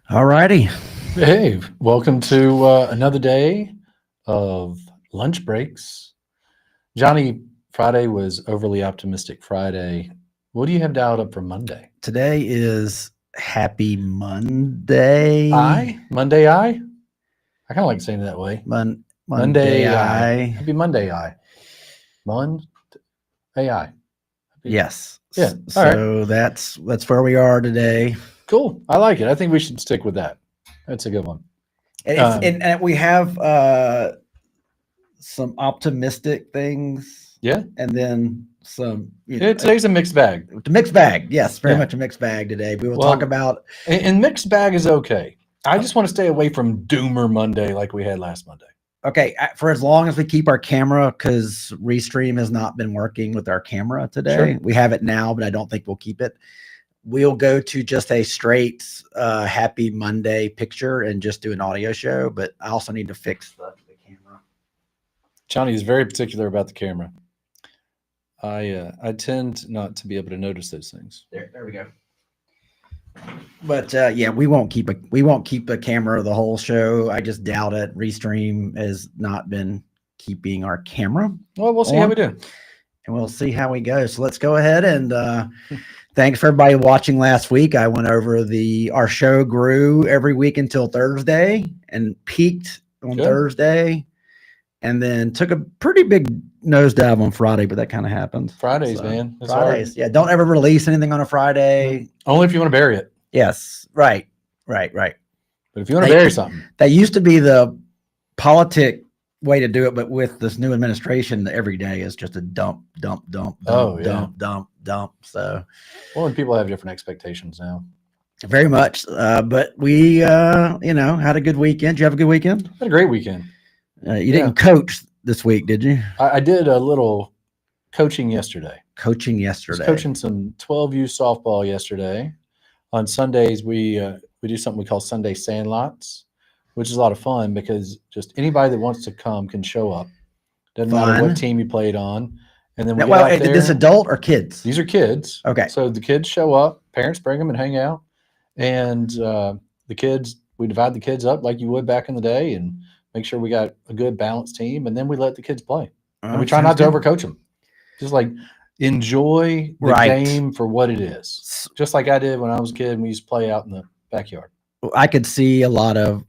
All righty. Hey, welcome to another day of lunch breaks. Johnny, Friday was overly optimistic Friday. What do you have dialed up for Monday? Today is Happy Monday. Monday I kind of like saying it that way. Monday. Happy Monday I. Monday I. Yes. Yeah. All So that's where we are today. Cool. I like it. I think we should stick with that. That's a good one. And we have some optimistic things. Yeah. And then some. Today's a mixed bag. The mixed bag. Yes, very much a mixed bag today. We will talk about. And mixed bag is okay. I just want to stay away from Doomer Monday like we had last Monday. Okay, for as long as we keep our camera, because Restream has not been working with our camera today. Sure. We have it now, but I don't think we'll keep it. We'll go to just a straight Happy Monday picture and just do an audio show, but I also need to fix the camera. Johnny is very particular about the camera. I tend not to be able to notice those things. There we go. But yeah, we won't keep a camera the whole show. I just doubt it. Restream has not been keeping our camera. Well, we'll see how we do, and we'll see how we go. So let's go ahead and thanks for everybody watching last week. I went over our show grew every week until Thursday and peaked on Thursday, and then took a pretty big nosedive on Friday, but that kind of happens. Fridays, man. It's Fridays. Hard. Yeah. Don't ever release anything on a Friday. Only if you want to bury it. Yes. Right. But if you want to bury something. That used to be the politic way to do it, but with this new administration, every day is just a dump. So, well, and people have different expectations now. Very much. But we, had a good weekend. Did you have a good weekend? Had a great weekend. You didn't coach this week, did you? I did a little coaching yesterday. Coaching yesterday. Coaching some 12U softball yesterday. On Sundays, we do something we call Sunday Sandlots, which is a lot of fun because just anybody that wants to come can show up. Doesn't matter what team you played on. And then this adult or kids? These are kids. Okay. So the kids show up, parents bring them and hang out. And the kids, we divide the kids up like you would back in the day and make sure we got a good balanced team. And then we let the kids play. And we try not to overcoach them. Just like enjoy the game for what it is. Just like I did when I was a kid and we used to play out in the backyard. I could see a lot of,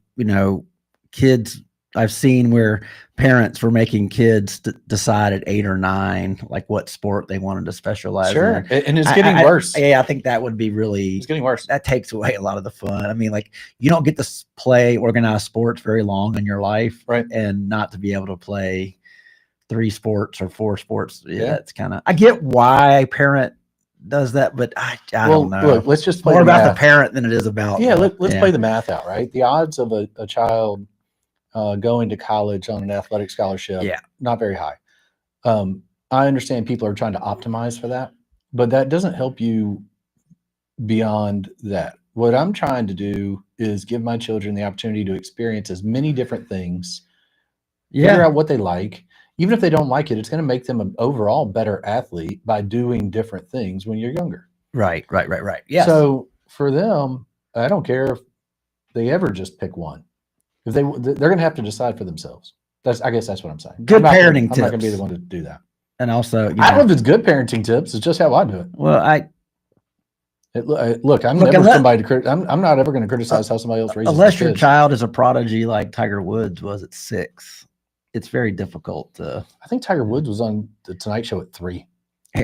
kids I've seen where parents were making kids decide at 8 or 9, like what sport they wanted to specialize in. And it's getting worse. I think that would be it's getting worse. That takes away a lot of the fun. I mean, like you don't get to play organized sports very long in your life, right? And not to be able to play 3 sports or 4 sports. Yeah. It's kind of, I get why a parent does that, but I don't know. Look, let's just play more about the parent than it is about. Let's play the math out, right? The odds of a child going to college on an athletic scholarship, not very high. I understand people are trying to optimize for that, but that doesn't help you beyond that. What I'm trying to do is give my children the opportunity to experience as many different things, figure out what they like. Even if they don't like it, it's going to make them an overall better athlete by doing different things when you're younger. Right. Yeah. So for them, I don't care if they ever just pick one. If they're going to have to decide for themselves. I guess that's what I'm saying. Good parenting tips. I'm not going to be the one to do that. And also, I don't know if it's good parenting tips. It's just how I do it. Well, I'm not ever going to criticize how somebody else raises unless your child is a prodigy like Tiger Woods was at 6. It's very difficult to. I think Tiger Woods was on the Tonight Show at 3.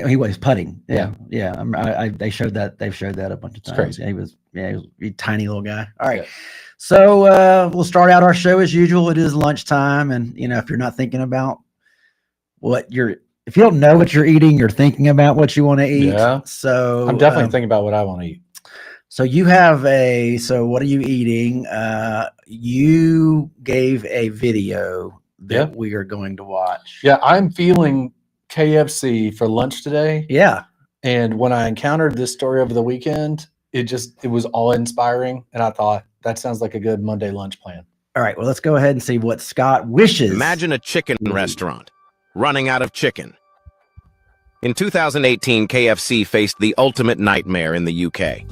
He was putting. Yeah. They showed that. They've showed that a bunch of times. Crazy. He was a tiny little guy. All right. Yeah. So we'll start out our show as usual. It is lunchtime, and if you're not thinking about if you don't know what you're eating, you're thinking about what you want to eat. Yeah. So I'm definitely thinking about what I want to eat. So you have so what are you eating? You gave a video that we are going to watch. Yeah, I'm feeling KFC for lunch today. Yeah. And when I encountered this story over the weekend, it was all inspiring. And I thought that sounds like a good Monday lunch plan. All right. Well, let's go ahead and see what Scott wishes. Imagine a chicken restaurant running out of chicken. In 2018, KFC faced the ultimate nightmare in the UK.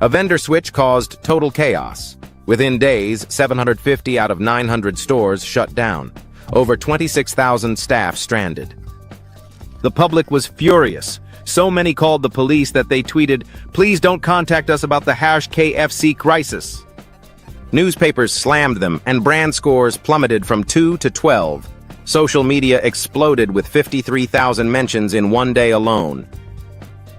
A vendor switch caused total chaos. Within days, 750 out of 900 stores shut down. Over 26,000 staff stranded. The public was furious. So many called the police that they tweeted, "Please don't contact us about the #KFC crisis." Newspapers slammed them, and brand scores plummeted from 2 to 12. Social media exploded with 53,000 mentions in one day alone.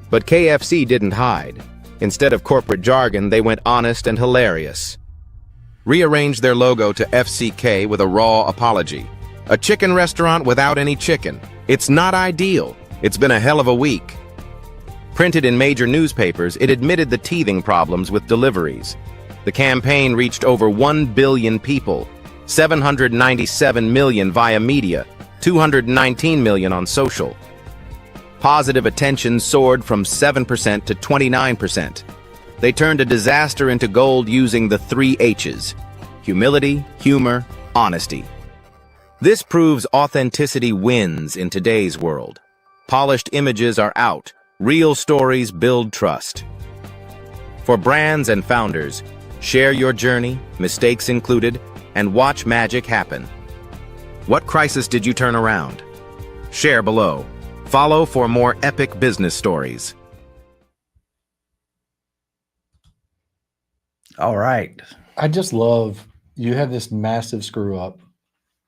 But KFC didn't hide. Instead of corporate jargon, they went honest and hilarious. Rearranged their logo to FCK with a raw apology. A chicken restaurant without any chicken. It's not ideal. It's been a hell of a week. Printed in major newspapers, it admitted the teething problems with deliveries. The campaign reached over 1 billion people, 797 million via media, 219 million on social. Positive attention soared from 7% to 29%. They turned a disaster into gold using the 3 H's: humility, humor, honesty. This proves authenticity wins in today's world. Polished images are out. Real stories build trust. For brands and founders, share your journey, mistakes included, and watch magic happen. What crisis did you turn around? Share below. Follow for more epic business stories. All right. I just love you have this massive screw up.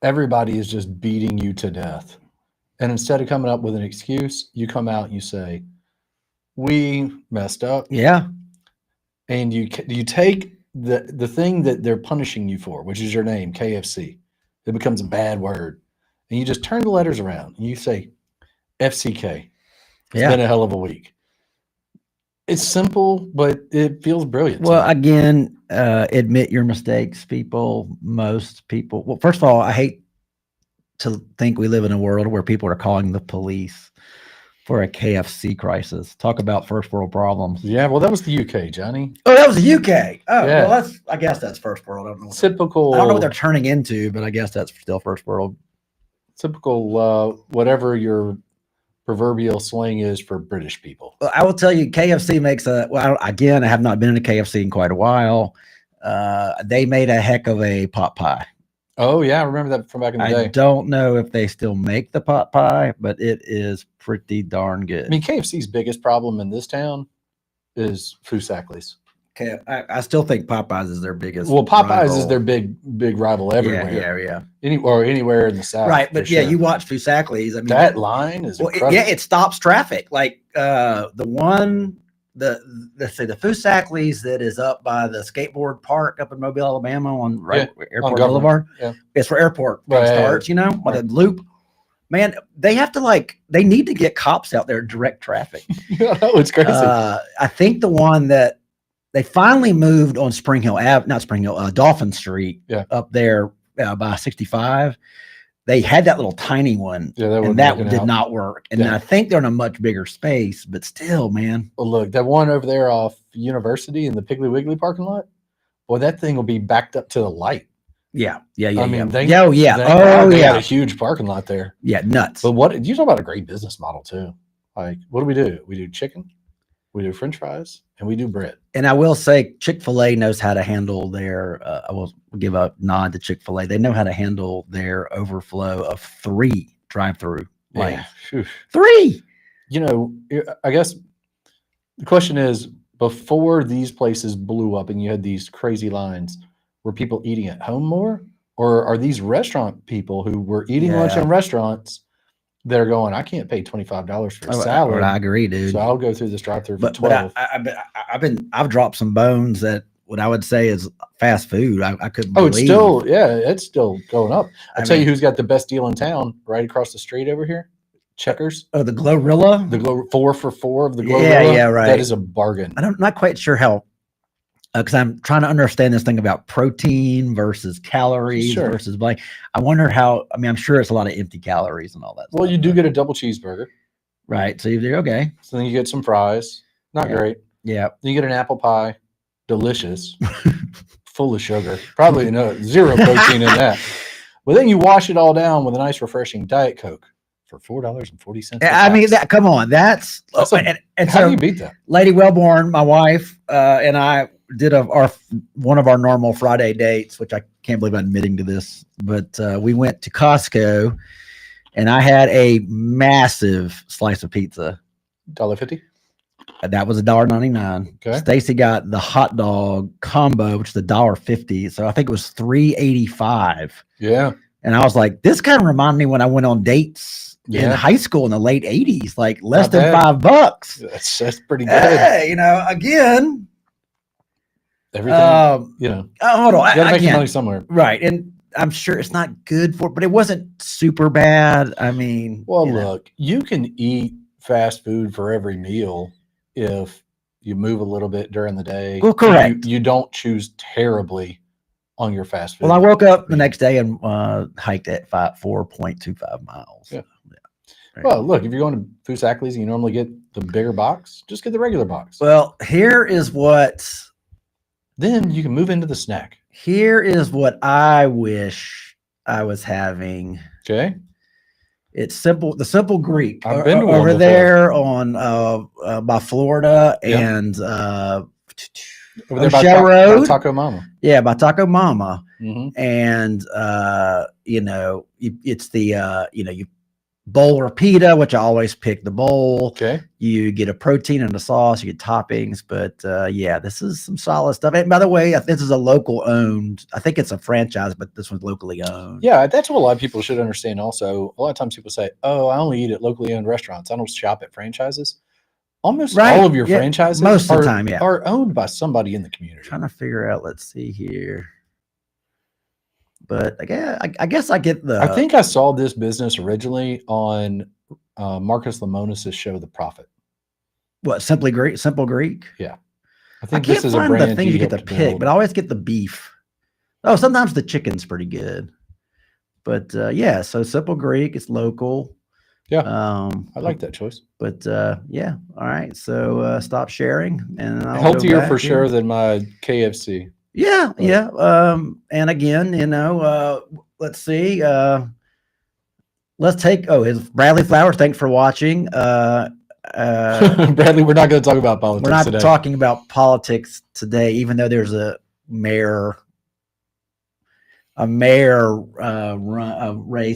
Everybody is just beating you to death. And instead of coming up with an excuse, you come out and you say, we messed up. Yeah. And you take the thing that they're punishing you for, which is your name, KFC. It becomes a bad word. And you just turn the letters around and you say, FCK. It's been a hell of a week. It's simple, but it feels brilliant. Well, again, admit your mistakes, people. Most people. Well, first of all, I hate to think we live in a world where people are calling the police for a KFC crisis. Talk about first world problems. Yeah, well, that was the UK, Johnny. Oh, that was the UK. Oh, yeah. Well, I guess that's first world. I don't know. Typical. I don't know what they're turning into, but I guess that's still first world. Typical, whatever your proverbial slang is for British people. Well, I will tell you, KFC makes again, I have not been in a KFC in quite a while. They made a heck of a pot pie. Oh, yeah. I remember that from back in the day. I don't know if they still make the pot pie, but it is pretty darn good. I mean, KFC's biggest problem in this town is Foosackly's. Okay, I still think Popeyes is their biggest. Well, Popeyes rival. is their big rival everywhere. Yeah. Anywhere in the South. Right, but yeah, sure. you watch Foosackly's. I mean, that line is incredible. it stops traffic. Like the Foosackly's that is up by the skateboard park up in Mobile, Alabama, on Airport Boulevard. Yeah, it's where airport starts. You know, by the loop. Man, they have to they need to get cops out there to direct traffic. It's crazy. I think the one that they finally moved on Dolphin Street up there by 65. They had that little tiny one, and that did not work. And I think they're in a much bigger space, but still, man. Well, look, that one over there off University in the Piggly Wiggly parking lot, boy, that thing will be backed up to the light. Yeah. I mean, they have a huge parking lot there. Yeah, nuts. But what you talk about a great business model too? Like, what do? We do chicken, we do French fries, and we do bread. And I will say, Chick-fil-A knows how to handle their. I will give a nod to Chick-fil-A. They know how to handle their overflow of 3 drive-through lanes. Yeah. 3. You know, I guess the question is, before these places blew up and you had these crazy lines, were people eating at home more, or are these restaurant people who were eating lunch in restaurants? They're going, I can't pay $25 for a salad. I agree, dude. So I'll go through this drive-through for $12. But I've dropped some bones that what I would say is fast food. I couldn't. It's still going up. I'll tell you who's got the best deal in town, right across the street over here. Checkers. Oh, the Glorilla. The 4 for $4 of the Glorilla. Yeah, right. That is a bargain. I'm not quite sure how. Because I'm trying to understand this thing about protein versus calories versus blank. I wonder how. I mean, I'm sure it's a lot of empty calories and all that. Well, stuff, you do get a double cheeseburger, right? So you're okay. So then you get some fries. Not great. Yeah. Then you get an apple pie, delicious, full of sugar. Probably zero protein in that. But then you wash it all down with a nice, refreshing Diet Coke for $4.40. I mean, come on, that's how so, do you beat that? Lady Wellborn, my wife, and I did one of our normal Friday dates, which I can't believe I'm admitting to this, but we went to Costco, and I had a massive slice of pizza. $1.50. That was $1.99. Okay. Stacy got the hot dog combo, which is $1.50. So I think it was $3.85. Yeah. And I was like, this kind of reminded me when I went on dates in high school in the late 80s, like less Not than bad. $5. That's pretty good. Hey, again, Everything, hold on. you gotta make your Again, money somewhere. right. And I'm sure it's not good but it wasn't super bad. I mean, look, you can eat fast food for every meal if you move a little bit during the day. Well, correct. You don't choose terribly on your fast food. Well, I woke up the next day and hiked at 4.25 miles. Yeah. Well, look, if you're going to Foosackly's and you normally get the bigger box, just get the regular box. Well, here is what. Then you can move into the snack. Here is what I wish I was having. Okay. It's simple. The Simple Greek. I've been to one over before. there on by Florida and over there Shell Road, by Taco Mama. Yeah, by Taco Mama. Mm-hmm. And it's the you bowl or pita, which I always pick the bowl. Okay. You get a protein and a sauce, you get toppings, but this is some solid stuff. And by the way, this is a local owned, I think it's a franchise, but this one's locally owned. Yeah, that's what a lot of people should understand also. A lot of times people say, oh, I only eat at locally owned restaurants. I don't shop at franchises. Almost all of your franchises most of the time, are owned by somebody in the community. Trying to figure out, let's see here. But I guess I get the. I think I saw this business originally on Marcus Lemonis' show, The Prophet. What, Simple Greek? Yeah, I think this is a brand the thing you get to pick, but I always get the beef. Oh, sometimes the chicken's pretty good. But so Simple Greek, it's local. Yeah, I like that choice. But all right. So stop sharing, and I'll healthier for sure than my KFC. Yeah. And again, let's see. Let's take. His Bradley Flowers. Thanks for watching. Bradley, we're not going to talk about politics. We're not today. talking about politics today, even though there's a mayor race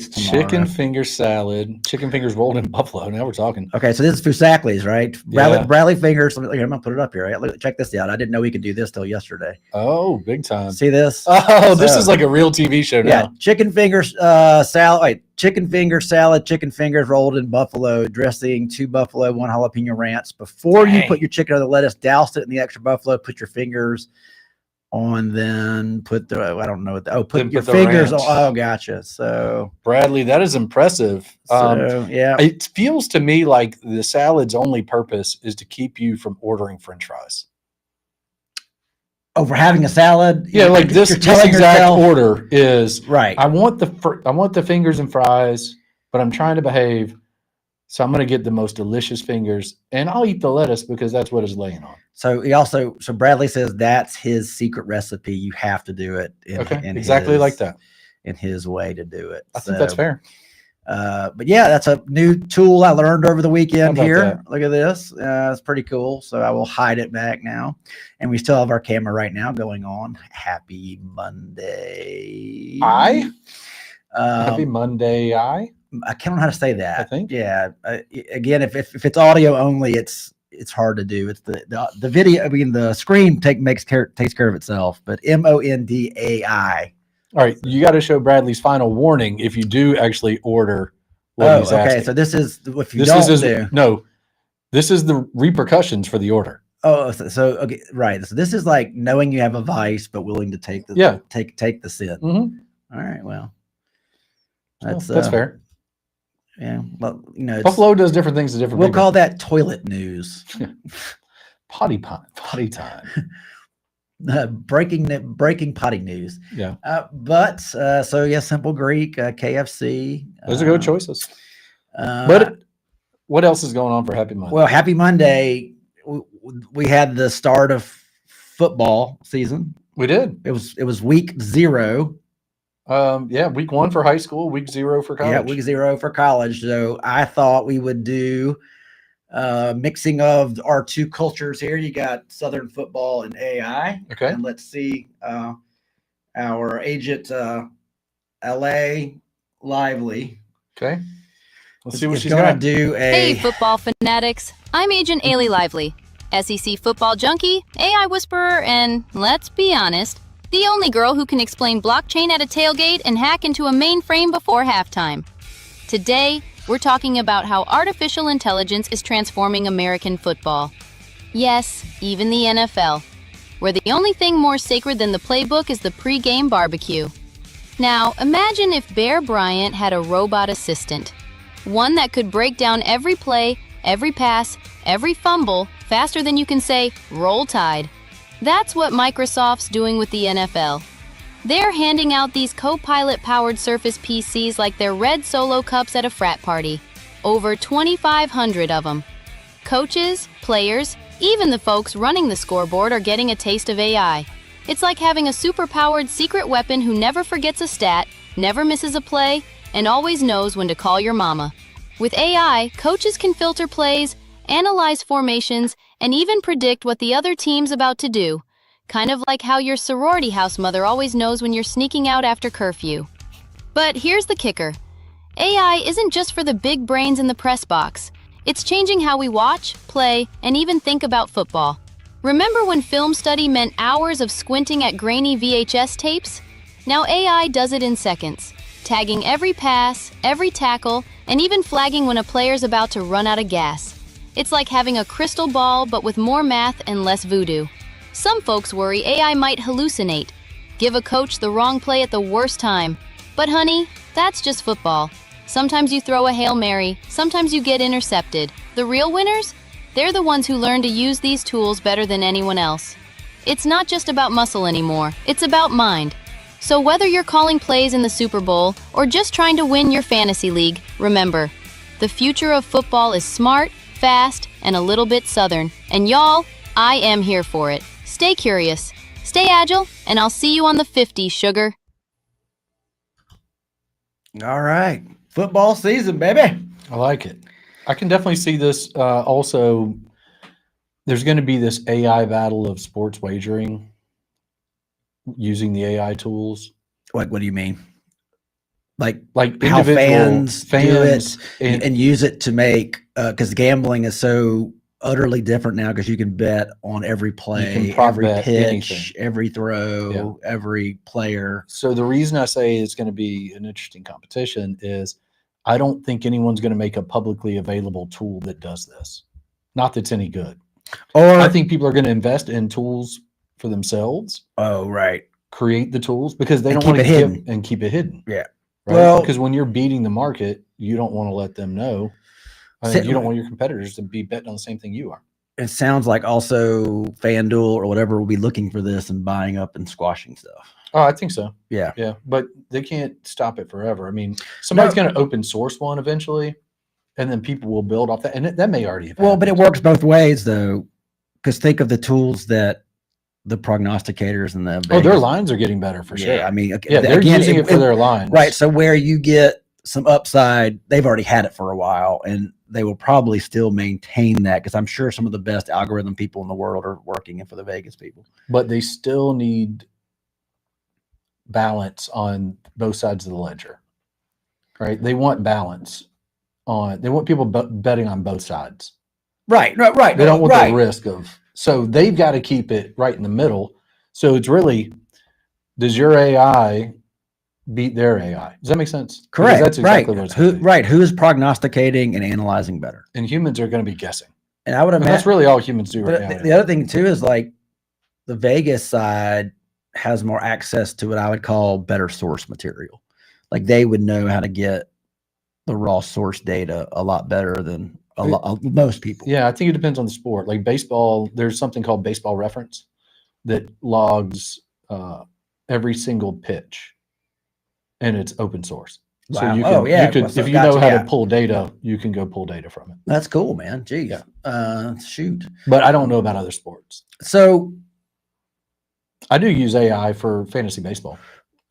tomorrow. Chicken finger salad, chicken fingers rolled in buffalo. Now we're talking. Okay, so this is Foosackly's, right? Bradley fingers. I'm gonna put it up here. Right? Check this out. I didn't know we could do this till yesterday. Oh, big time! See this? Oh, this is like a real TV show now. Yeah, chicken fingers salad. Wait, chicken finger salad, chicken fingers rolled in buffalo dressing, 2 buffalo, 1 jalapeno ranch. Before you put your chicken on the lettuce, douse it in the extra buffalo. Put your fingers on, then put the put your fingers on. Oh, gotcha. So Bradley, that is impressive. It feels to me like the salad's only purpose is to keep you from ordering French fries. Oh, for having a salad? Yeah, like this exact order is right. I want the fingers and fries, but I'm trying to behave. So I'm going to get the most delicious fingers, and I'll eat the lettuce because that's what it's laying on. So Bradley says that's his secret recipe. You have to do it exactly like that. In his way to do it. I think that's fair. But that's a new tool I learned over the weekend here. That? Look at this. It's pretty cool. So I will hide it back now. And we still have our camera right now going on. Happy Monday. Happy Monday. I can't know how to say that. I think. Yeah. Again, if it's audio only, it's hard to do. It's the video. I mean, the screen takes care of itself. But MONDAI. All right, you got to show Bradley's final warning if you do actually order what he's asking. So this is if you this is the repercussions for the order. Oh, so okay, right. So this is like knowing you have a vice, but willing to take the take the sin. Mm-hmm. All right, well, that's fair. Yeah, well, Buffalo does different things to different people. We'll call that toilet news. Potty time. Breaking potty news. Yeah. Simple Greek, KFC. Those are good choices. But what else is going on for Happy Monday? Well, Happy Monday. We had the start of football season. We did. It was week 0. Yeah, week 1 for high school, week 0 for college. Yeah, week 0 for college. So I thought we would do mixing of our two cultures here. You got Southern football and AI. Okay. And let's see our agent LA Lively. Okay. Let's see what she's going got. to do. Hey, football fanatics. I'm Agent Ailey Lively, SEC football junkie, AI whisperer, and let's be honest, the only girl who can explain blockchain at a tailgate and hack into a mainframe before halftime. Today, we're talking about how artificial intelligence is transforming American football. Yes, even the NFL, where the only thing more sacred than the playbook is the pre-game barbecue. Now, imagine if Bear Bryant had a robot assistant. One that could break down every play, every pass, every fumble, faster than you can say, "Roll Tide." That's what Microsoft's doing with the NFL. They're handing out these co-pilot-powered Surface PCs like they're red Solo cups at a frat party. Over 2,500 of them. Coaches, players, even the folks running the scoreboard are getting a taste of AI. It's like having a super-powered secret weapon who never forgets a stat, never misses a play, and always knows when to call your mama. With AI, coaches can filter plays, analyze formations, and even predict what the other team's about to do. Kind of like how your sorority house mother always knows when you're sneaking out after curfew. But here's the kicker. AI isn't just for the big brains in the press box. It's changing how we watch, play, and even think about football. Remember when film study meant hours of squinting at grainy VHS tapes? Now AI does it in seconds, tagging every pass, every tackle, and even flagging when a player's about to run out of gas. It's like having a crystal ball, but with more math and less voodoo. Some folks worry AI might hallucinate, give a coach the wrong play at the worst time. But honey, that's just football. Sometimes you throw a Hail Mary, sometimes you get intercepted. The real winners? They're the ones who learn to use these tools better than anyone else. It's not just about muscle anymore, it's about mind. So whether you're calling plays in the Super Bowl or just trying to win your fantasy league, remember, the future of football is smart, fast, and a little bit Southern. And y'all, I am here for it. Stay curious, stay agile, and I'll see you on the 50, sugar. All right. Football season, baby. I like it. I can definitely see this. Also, there's going to be this AI battle of sports wagering using the AI tools. What do you mean? Like how fans do it and use it to make, because gambling is so utterly different now, because you can bet on every play, every pitch, every throw, every player. So the reason I say it's going to be an interesting competition is I don't think anyone's going to make a publicly available tool that does this. Not that's any good. Or I think people are going to invest in tools for themselves. Oh, right. Create the tools because they don't want to keep it hidden. Yeah. Right? Well, because when you're beating the market, you don't want to let them know. I mean, you don't want your competitors to be betting on the same thing you are. It sounds like also FanDuel or whatever will be looking for this and buying up and squashing stuff. Oh, I think so. Yeah. Yeah. But they can't stop it forever. I mean, somebody's going to open source one eventually, and then people will build off that. And that may already have happened. But it works both ways, though, because think of the tools that the prognosticators and the their lines are getting better for sure. I mean, they're using it for their lines. Right. So where you get some upside, they've already had it for a while, and they will probably still maintain that, because I'm sure some of the best algorithm people in the world are working for the Vegas people. But they still need balance on both sides of the ledger, right? They want balance they want people betting on both sides. Right. They don't want the risk of, so they've got to keep it right in the middle. So it's really, does your AI beat their AI? Does that make sense? Correct. Because that's exactly what it's going to be. Right. Who is prognosticating and analyzing better? And humans are going to be guessing. And I would imagine that's really all humans do right now. The other thing too is like the Vegas side has more access to what I would call better source material. Like they would know how to get the raw source data a lot better than most people. Yeah, I think it depends on the sport. Like baseball, there's something called Baseball Reference that logs every single pitch, and it's open source. Wow. So you can, if you know how to pull data, you can go pull data from it. That's cool, man. Geez. Yeah. Shoot. But I don't know about other sports. So I do use AI for fantasy baseball.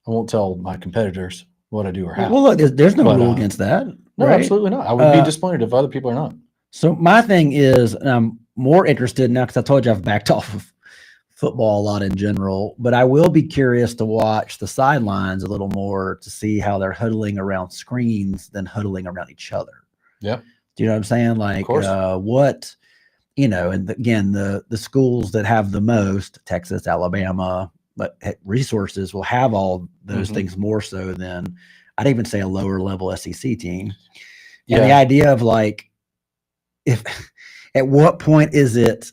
I won't tell my competitors what I do or how. Well, look, there's no But, rule against that. No, right? absolutely not. I would be disappointed if other people are not. So my thing is, and I'm more interested now because I told you I've backed off of football a lot in general, but I will be curious to watch the sidelines a little more to see how they're huddling around screens than huddling around each other. Yeah. Do you know what I'm saying? Like what, and again, the schools that have the most, Texas, Alabama, but resources will have all those things more so than I'd even say a lower level SEC team. Yeah. And the idea of like, if at what point is it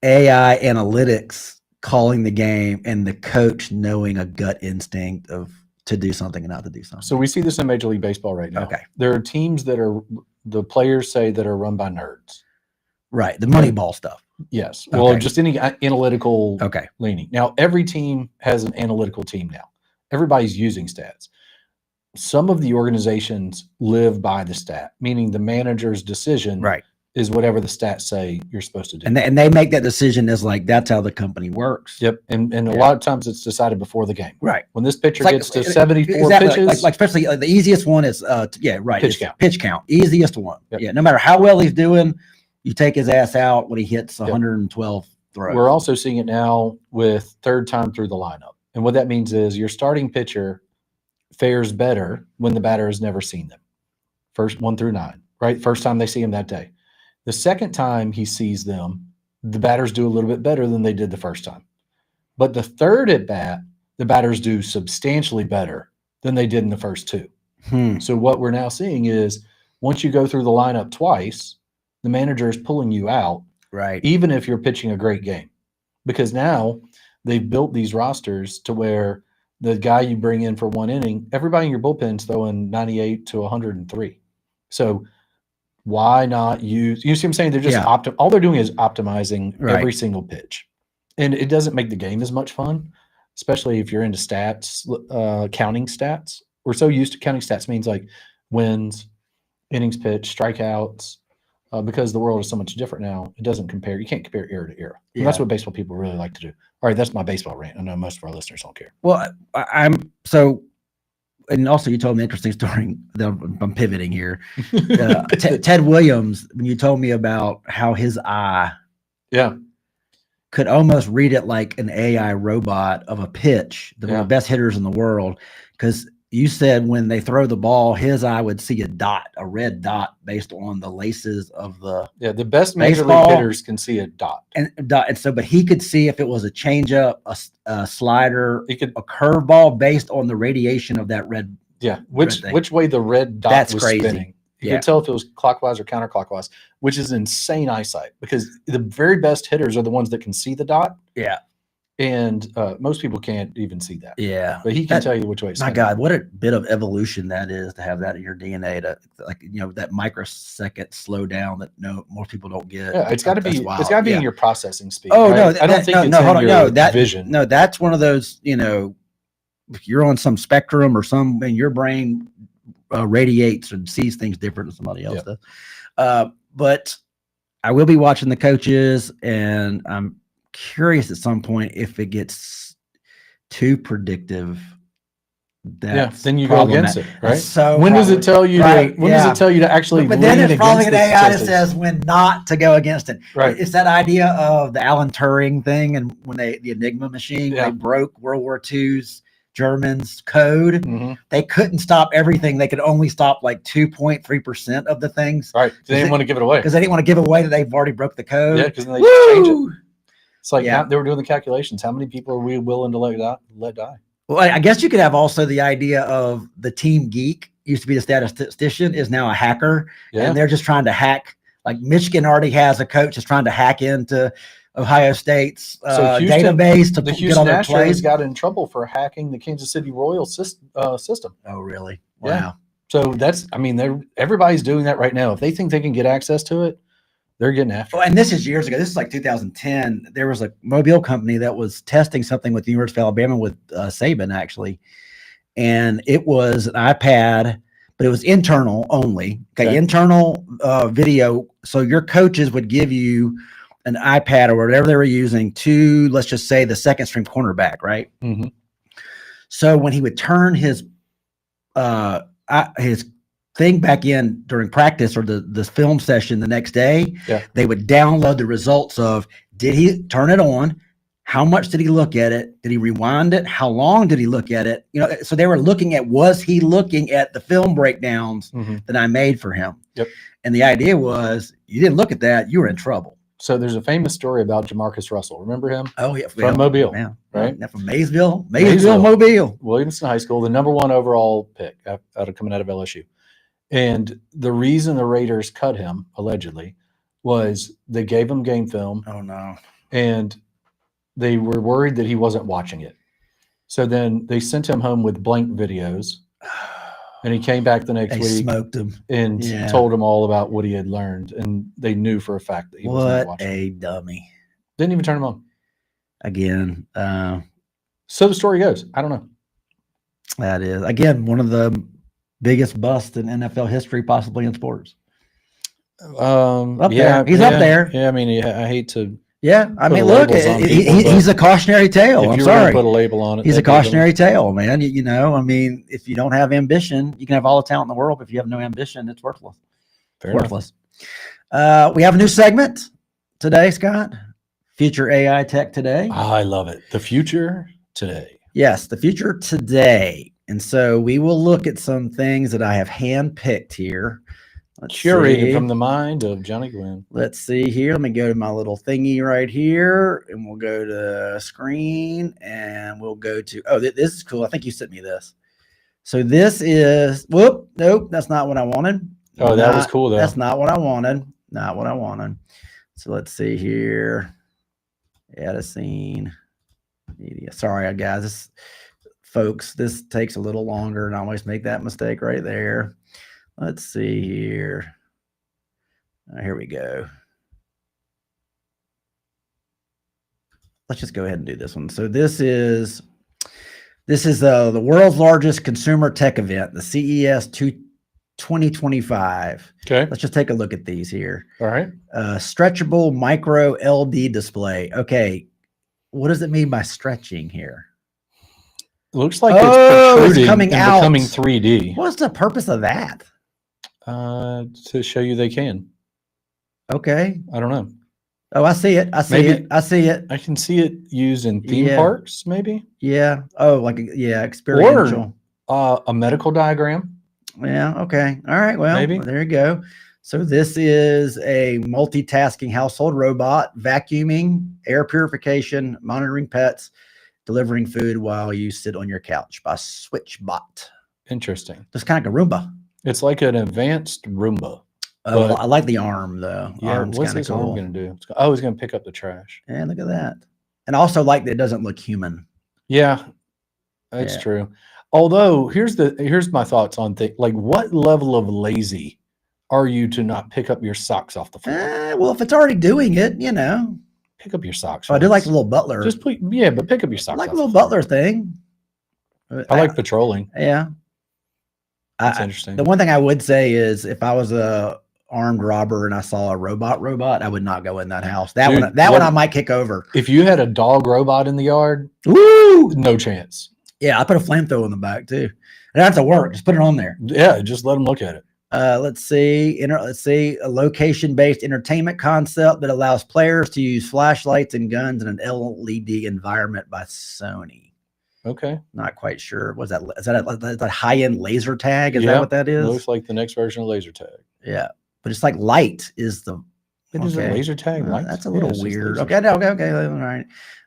AI analytics calling the game and the coach knowing a gut instinct of to do something and not to do something? So we see this in Major League Baseball right now. Okay. There are teams that are, the players say, that are run by nerds. Right. The Moneyball stuff. Yes. Well, just any analytical okay. leaning. Now, every team has an analytical team now. Everybody's using stats. Some of the organizations live by the stat, meaning the manager's decision is whatever the stats say you're supposed to do. And they make that decision as like, that's how the company works. Yep. And a lot of times it's decided before the game. Right. When this pitcher gets to 74 pitches. Like especially the easiest one is, Pitch count. Pitch count. Easiest one. Yep. Yeah. No matter how well he's doing, you take his ass out when he hits 112 throws. We're also seeing it now with third time through the lineup. And what that means is your starting pitcher fares better when the batter has never seen them. First 1 through 9, right? First time they see him that day. The second time he sees them, the batters do a little bit better than they did the first time. But the third at bat, the batters do substantially better than they did in the first two. So what we're now seeing is once you go through the lineup twice, the manager is pulling you out, right? Even if you're pitching a great game, because now they've built these rosters to where the guy you bring in for one inning, everybody in your bullpen's throwing 98 to 103. So why not use? You see what I'm saying? They're just all they're doing is optimizing every single pitch, and it doesn't make the game as much fun, especially if you're into stats, counting stats. We're so used to counting stats, means like wins, innings pitched, strikeouts. Because the world is so much different now, it doesn't compare. You can't compare era to era. And that's what baseball people really like to do. All right, that's my baseball rant. I know most of our listeners don't care. Well, I'm so, and also you told me an interesting story. I'm pivoting here. Ted Williams, when you told me about how his eye, could almost read it like an AI robot of a pitch, one of the best hitters in the world, because you said when they throw the ball, his eye would see a red dot based on the laces of the the best major league hitters can see a dot. And so, but he could see if it was a changeup, a slider, a curveball based on the radiation of that red. Yeah, which way the red dot was crazy. Spinning. You could tell if it was clockwise or counterclockwise, which is insane eyesight because the very best hitters are the ones that can see the dot. Yeah. And most people can't even see that. Yeah. But he can tell you which way it's my God, what a bit of evolution that is to have that in your DNA to that microsecond slow down that most people don't get. Yeah, it's got to be in your processing speed. Oh, right? no, I don't think it's in your vision. No, that's one of those, if you're on some spectrum or and your brain radiates and sees things different than somebody else does. But I will be watching the coaches, and I'm curious at some point if it gets too predictive. Then you go against it, right? So when does it tell you? Does it tell you to actually? But then it's probably an AI that says when not to go against it. Right. It's that idea of the Alan Turing thing, and when the Enigma machine they broke World War II's Germans' code. They couldn't stop everything. They could only stop like 2.3% of the things. Right. They didn't want to give it away because they didn't want to give away that they've already broke the code. Yeah, because then they just change it. It's like they were doing the calculations. How many people are we willing to let die? Well, I guess you could have also the idea of the team geek used to be the statistician is now a hacker, and they're just trying to hack. Like Michigan already has a coach that's trying to hack into Ohio State's database to the get all their plays. Got in trouble for hacking the Kansas City Royals system. Oh, really? Wow. Yeah. So everybody's doing that right now. If they think they can get access to it, they're getting after it. And this is years ago. This is like 2010. There was a mobile company that was testing something with the University of Alabama with Saban, actually. And it was an iPad, but it was internal only. Okay. Internal video. So your coaches would give you an iPad or whatever they were using to, let's just say, the second string cornerback, right? So when he would turn his thing back in during practice or the film session the next day, they would download the results of, did he turn it on? How much did he look at it? Did he rewind it? How long did he look at it? You know, so they were looking at, was he looking at the film breakdowns that I made for him? Yep. And the idea was, you didn't look at that, you were in trouble. So there's a famous story about Jamarcus Russell. Remember him? Oh, yeah. From Mobile, right? From Maysville, Mobile. Williamson High School, the #1 overall pick coming out of LSU. And the reason the Raiders cut him, allegedly, was they gave him game film. Oh, no. And they were worried that he wasn't watching it. So then they sent him home with blank videos. And he came back the next week, smoked him, and told him all about what he had learned. And they knew for a fact that he wasn't watching. What a dummy. Didn't even turn him on. Again. So the story goes. I don't know. That is, again, one of the biggest busts in NFL history, possibly in sports. There. He's up there. Yeah, I mean, I hate to. Yeah, I mean, look, he's a cautionary tale. I'm sorry. Put a label on it. He's a cautionary tale, man. You know, I mean, if you don't have ambition, you can have all the talent in the world. But if you have no ambition, it's worthless. Worthless. We have a new segment today, Scott. Future AI tech today. I love it. The future today. Yes, the future today. And so we will look at some things that I have handpicked here. Curated from the mind of Johnny Gwynn. Let's see here. Let me go to my little thingy right here, and we'll go to screen, and we'll go to, oh, this is cool. I think you sent me this. So this is, nope, that's not what I wanted. Oh, that was cool, though. That's not what I wanted. Not what I wanted. So let's see here. Add a scene. Media. Sorry, guys. Folks, this takes a little longer, and I always make that mistake right there. Let's see here. Here we go. Let's just go ahead and do this one. So this is the world's largest consumer tech event, the CES 2025. Okay. Let's just take a look at these here. All right. Stretchable micro LD display. Okay. What does it mean by stretching here? It looks like it's protruding it's coming and out. Becoming 3D. What's the purpose of that? To show you they can. Okay. I don't know. Oh, I see it. I see it. I see it. I can see it used in theme parks, maybe. Yeah. Oh, like experiential. Or a medical diagram. Yeah. Okay. All right. Well, maybe. There you go. So this is a multitasking household robot, vacuuming, air purification, monitoring pets, delivering food while you sit on your couch by SwitchBot. Interesting. Just kind of like a Roomba. It's like an advanced Roomba. Oh, I like the arm though. Yeah, Arm's what's this arm going to do? It's going to pick up the trash. Yeah, look at that. And also like that it doesn't look human. Yeah, that's true. Although here's my thoughts on things. Like, what level of lazy are you to not pick up your socks off the floor? Well, if it's already doing it, you know. Pick up your socks. Oh, I do like the little butler. But pick up your socks. I like the little butler thing. I like patrolling. Yeah. That's interesting. The one thing I would say is if I was a armed robber and I saw a robot, I would not go in that house. That one I might kick over. If you had a dog robot in the yard, no chance. Yeah, I put a flamethrower in the back too. It doesn't have to work. Just put it on there. Yeah, just let them look at it. Let's see. A location-based entertainment concept that allows players to use flashlights and guns in an LED environment by Sony. Okay. Not quite sure. Is that a high-end laser tag? Is that what that is? Looks like the next version of laser tag. Yeah, but it's like light is the. It is a laser tag. That's a little weird. Okay. All right.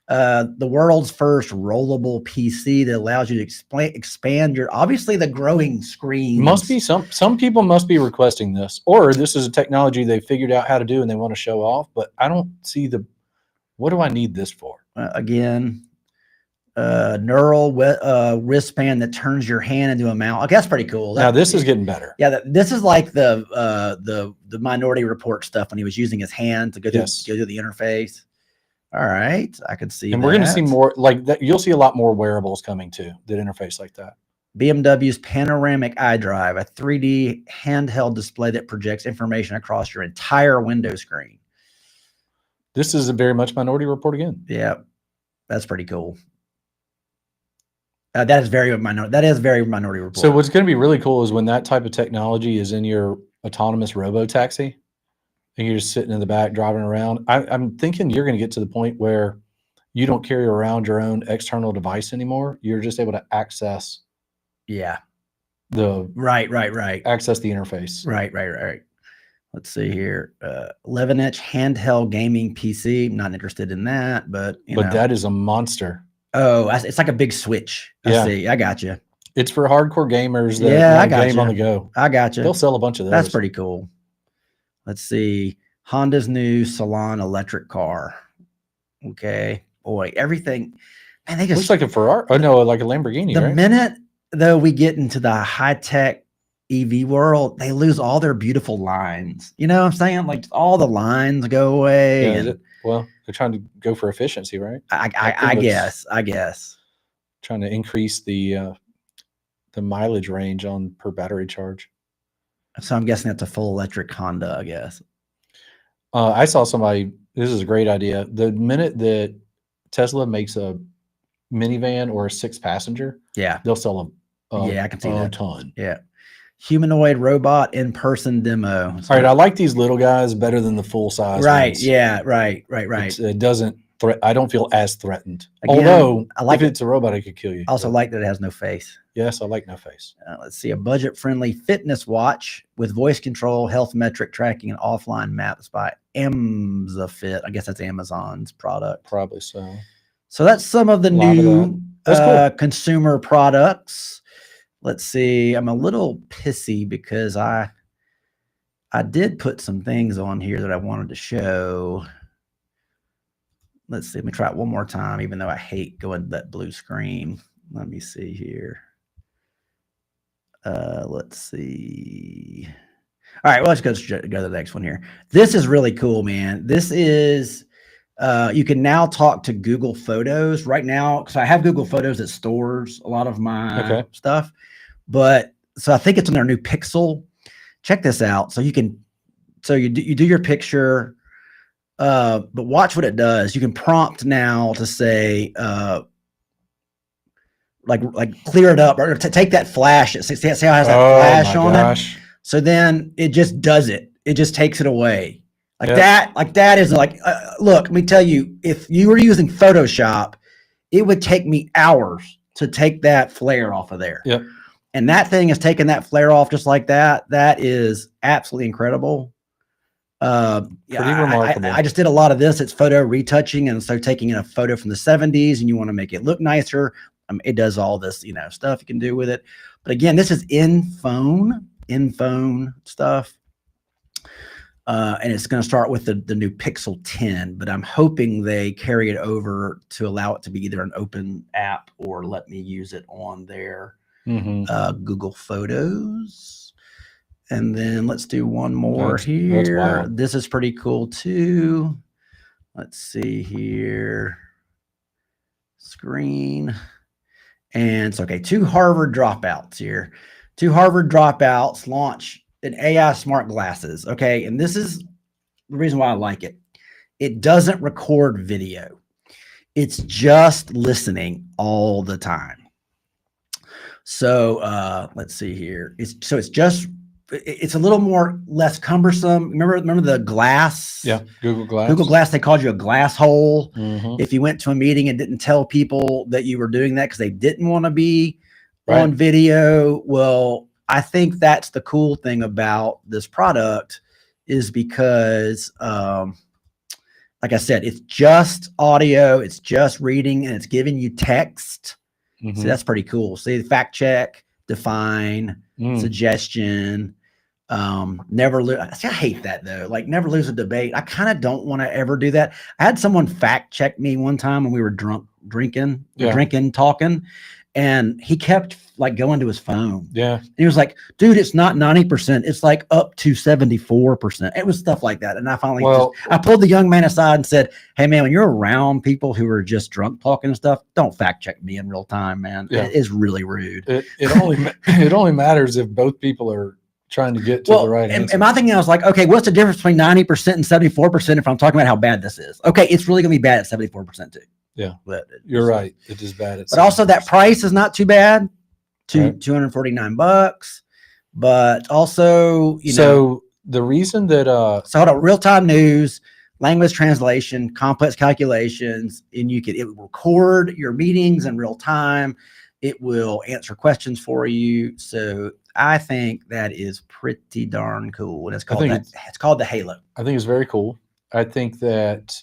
The world's first rollable PC that allows you to expand your, obviously the growing screen. Must be some people must be requesting this, or this is a technology they figured out how to do and they want to show off, but I don't see what do I need this for? Neural wristband that turns your hand into a mouse. Okay, that's pretty cool. Now this is getting better. Yeah, this is like the Minority Report stuff when he was using his hand to go through the interface. All right, I could see. And we're going to see more like that. You'll see a lot more wearables coming too that interface like that. BMW's panoramic iDrive, a 3D handheld display that projects information across your entire window screen. This is a very much Minority Report again. Yeah, that's pretty cool. That is very minority. That is very Minority Report. So what's going to be really cool is when that type of technology is in your autonomous robo-taxi and you're just sitting in the back driving around. I'm thinking you're going to get to the point where you don't carry around your own external device anymore. You're just able to access the access the interface. Right. Let's see here. 11-inch handheld gaming PC. Not interested in that, but that is a monster. Oh, it's like a big Switch. I see. I got you. It's for hardcore gamers that I got game on the go. I got you. They'll sell a bunch of those. That's pretty cool. Let's see. Honda's new Salon electric car. Okay. Boy, everything. Man, they just looks like a Ferrari. Oh no, like a Lamborghini. The right? minute though we get into the high-tech EV world, they lose all their beautiful lines. You know what I'm saying? Like all the lines go away. Yeah, well, they're trying to go for efficiency, right? I guess. Trying to increase the mileage range on per battery charge. So I'm guessing that's a full electric Honda, I guess. I saw somebody, this is a great idea. The minute that Tesla makes a minivan or a 6-passenger, they'll sell I can see that. Ton. Yeah. Humanoid robot in-person demo. So, all right, I like these little guys better than the full-size ones. Yeah, right. It doesn't I don't feel as threatened. Again, although I like if it's a robot, it could kill you. I also like that it has no face. Yes, I like no face. Let's see, a budget-friendly fitness watch with voice control, health metric tracking, and offline maps by Amazfit. I guess that's Amazon's product. Probably so. So that's some of the new consumer products. Let's see. I'm a little pissy because I did put some things on here that I wanted to show. Let's see. Let me try it one more time, even though I hate going to that blue screen. Let me see here. Let's see. All right. Well, let's go to the next one here. This is really cool, man. This is, you can now talk to Google Photos right now. So I have Google Photos that stores a lot of my stuff, so I think it's on their new Pixel. Check this out. So you do your picture, but watch what it does. You can prompt now to say, like clear it up or to take that flash. See how it has that flash on it? So then it just does it. It just takes it away. That is like, look, let me tell you, if you were using Photoshop, it would take me hours to take that flare off of there. Yep. And that thing is taking that flare off just like that. That is absolutely incredible. Pretty remarkable. I just did a lot of this. It's photo retouching. And so taking in a photo from the 70s and you want to make it look nicer. It does all this, stuff you can do with it. But again, this is in phone stuff. And it's going to start with the new Pixel 10, but I'm hoping they carry it over to allow it to be either an open app or let me use it on their Google Photos. And then let's do one more here. This is pretty cool too. Let's see here. Screen. And it's okay. 2 Harvard dropouts here. 2 Harvard dropouts launch an AI smart glasses. Okay. And this is the reason why I like it. It doesn't record video. It's just listening all the time. So let's see here. It's a little more less cumbersome. Remember the glass? Yeah, Google Glass. Google Glass, they called you a glass hole. If you went to a meeting and didn't tell people that you were doing that because they didn't want to be on video. Well, I think that's the cool thing about this product is because, like I said, it's just audio, it's just reading, and it's giving you text. So that's pretty cool. See, fact check, define, suggestion, never lose. I hate that though. Like never lose a debate. I kind of don't want to ever do that. I had someone fact check me one time when we were drinking, talking, and he kept like going to his phone. Yeah. And he was like, dude, it's not 90%. It's like up to 74%. It was stuff like that. And I finally I pulled the young man aside and said, hey man, when you're around people who are just drunk talking and stuff, don't fact check me in real time, man. It is really rude. It only matters if both people are trying to get to the right answer. And my thinking, I was like, okay, what's the difference between 90% and 74% if I'm talking about how bad this is? Okay, it's really going to be bad at 74% too. Yeah. But You're right. It is bad. But also that price is not too bad. Right. $249. But also, so the reason that so hold on, real-time news, language translation, complex calculations, and it will record your meetings in real time. It will answer questions for you. So I think that is pretty darn cool. And it's called the Halo. I think it's very cool. I think that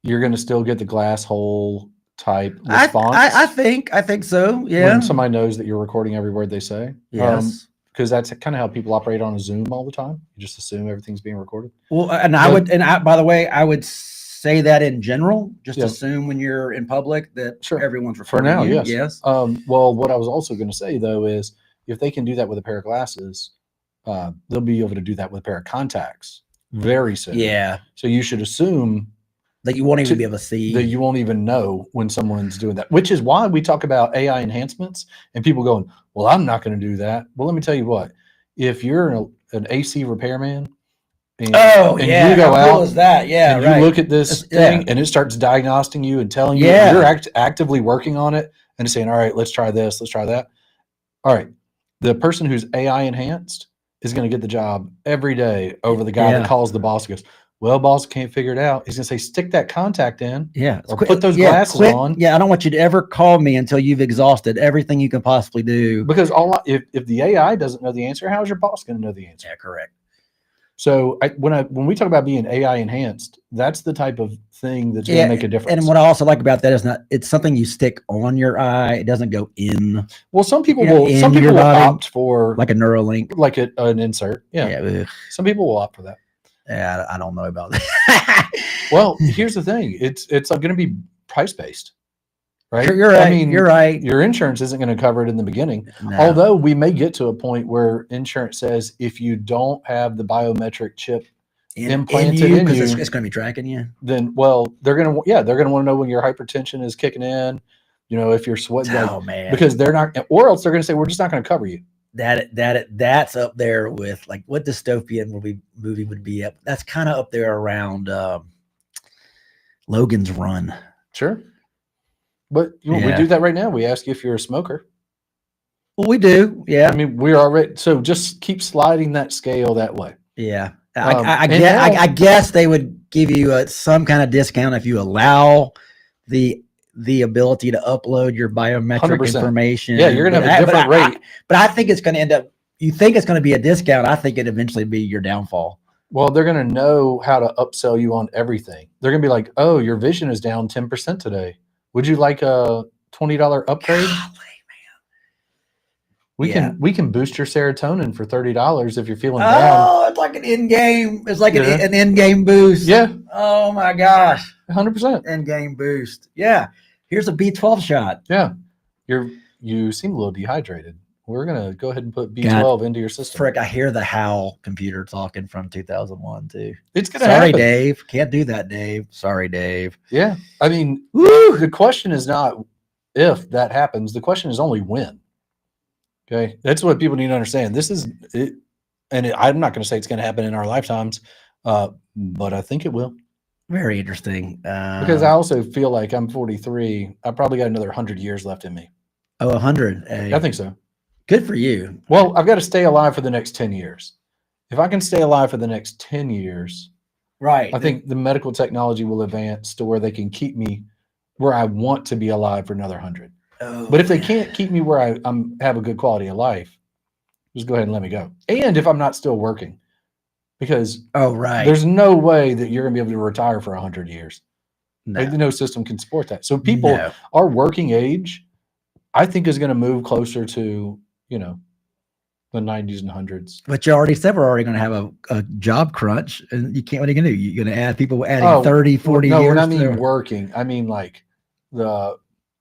you're going to still get the glass hole type response. I think so. Yeah. When somebody knows that you're recording every word they say. Yes. Because that's kind of how people operate on a Zoom all the time. You just assume everything's being recorded. Well, by the way, I would say that in general, just assume when you're in public that everyone's recording. For now, you. Yes. Well, what I was also going to say though is if they can do that with a pair of glasses, they'll be able to do that with a pair of contacts very soon. Yeah. So you should assume that you won't even be able to see. That you won't even know when someone's doing that, which is why we talk about AI enhancements and people going, well, I'm not going to do that. Well, let me tell you what, if you're an AC repairman and you go out is that? Yeah, and you look at this thing and it starts diagnosing you and telling you you're actively working on it and saying, all right, let's try this, let's try that. All right. The person who's AI enhanced is going to get the job every day over the guy that calls the boss and goes, well, boss can't figure it out. He's going to say, stick that contact in. Yeah. Or put those glasses on. Yeah. I don't want you to ever call me until you've exhausted everything you can possibly do. Because if the AI doesn't know the answer, how is your boss going to know the answer? Yeah, correct. So when we talk about being AI enhanced, that's the type of thing that's going to make a difference. And what I also like about that is it's something you stick on your eye. It doesn't go in. Well, some people will opt for like a Neuralink, like an insert. Yeah. Some people will opt for that. Yeah, I don't know about that. Well, here's the thing. It's going to be price based, right? You're right. I mean, you're right. Your insurance isn't going to cover it in the beginning. No. Although we may get to a point where insurance says if you don't have the biometric chip implanted in you, it's going to be tracking you. Then, they're going to want to know when your hypertension is kicking in. You know, if you're sweating, man, because they're not, or else they're going to say we're just not going to cover you. That's up there with like what dystopian movie would be up. That's kind of up there around Logan's Run. Sure. But we do that right now. We ask you if you're a smoker. Well, we do. Yeah. I mean, we're already, so just keep sliding that scale that way. Yeah. I guess they would give you some kind of discount if you allow the ability to upload your biometric 100%. Information. Yeah, you're going to have a different rate. But I think it's going to end up, you think it's going to be a discount. I think it'd eventually be your downfall. Well, they're going to know how to upsell you on everything. They're going to be like, oh, your vision is down 10% today. Would you like a $20 upgrade? Golly, we can boost your serotonin for $30 if you're feeling down. Oh, it's like an in-game. It's like an in-game boost. Yeah. Oh my gosh. 100% in-game boost. Yeah. Here's a B12 shot. Yeah. You seem a little dehydrated. We're gonna go ahead and put B12 into your system. Frick, I hear the HAL computer talking from 2001 too. It's gonna happen. Sorry, Dave. Can't do that, Dave. Sorry, Dave. Yeah. I mean, the question is not if that happens. The question is only when. Okay. That's what people need to understand. This is it, and I'm not going to say it's going to happen in our lifetimes, but I think it will. Very interesting. Because I also feel like I'm 43. I probably got another 100 years left in me. Oh, 100. Hey. I think so. Good for you. Well, I've got to stay alive for the next 10 years. If I can stay alive for the next 10 years, right, I think the medical technology will advance to where they can keep me where I want to be alive for another 100. Oh, but if they can't keep me where I have a good quality of life, just go ahead and let me go. And if I'm not still working, because there's no way that you're going to be able to retire for 100 years. No system can support that. So people, our working age, I think is going to move closer to, the 90s and 100s. But you already said we're already going to have a job crunch, and you can't. What are you going to do? You're going to add people adding 30, 40 years? No, when I mean working, I mean like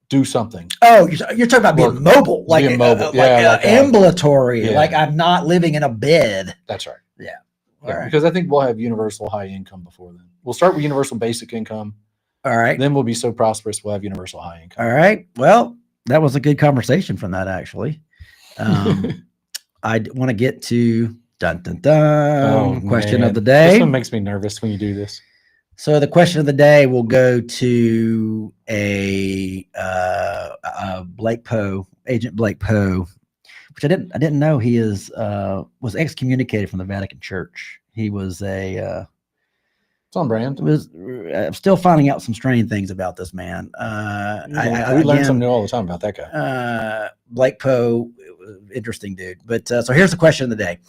do something. Oh, you're talking about being mobile, like ambulatory. Yeah. Like I'm not living in a bed. That's right. Yeah. Right. Because I think we'll have universal high income before then. We'll start with universal basic income. All right. Then we'll be so prosperous we'll have universal high income. All right. Well, that was a good conversation from that actually. I want to get to question of the day. This one makes me nervous when you do this. So the question of the day will go to a Blake Poe, Agent Blake Poe, which I didn't know he was excommunicated from the Vatican Church. He was it's on brand. I'm still finding out some strange things about this man. We learn something new all the time about that guy. Blake Poe, interesting dude. But so here's the question of the day.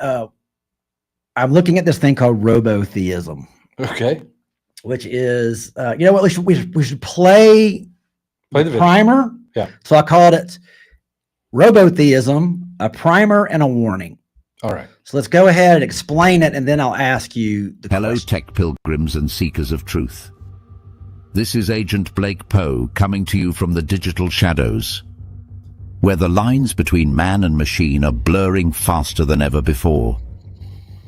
I'm looking at this thing called Robotheism. Okay. Which is, you know what? We should play the primer. Yeah. So I called it Robotheism, a primer and a warning. All right. So let's go ahead and explain it, and then I'll ask you the Hello, question. tech pilgrims and seekers of truth. This is Agent Blake Poe coming to you from the digital shadows, where the lines between man and machine are blurring faster than ever before.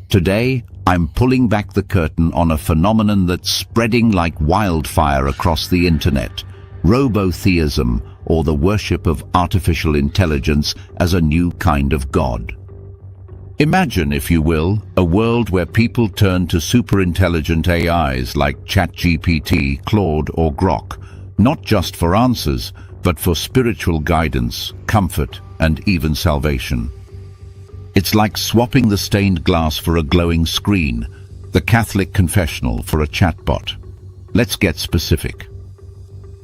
Today, I'm pulling back the curtain on a phenomenon that's spreading like wildfire across the internet, Robotheism, or the worship of artificial intelligence as a new kind of God. Imagine, if you will, a world where people turn to superintelligent AIs like ChatGPT, Claude, or Grok, not just for answers, but for spiritual guidance, comfort, and even salvation. It's like swapping the stained glass for a glowing screen, the Catholic confessional for a chatbot. Let's get specific.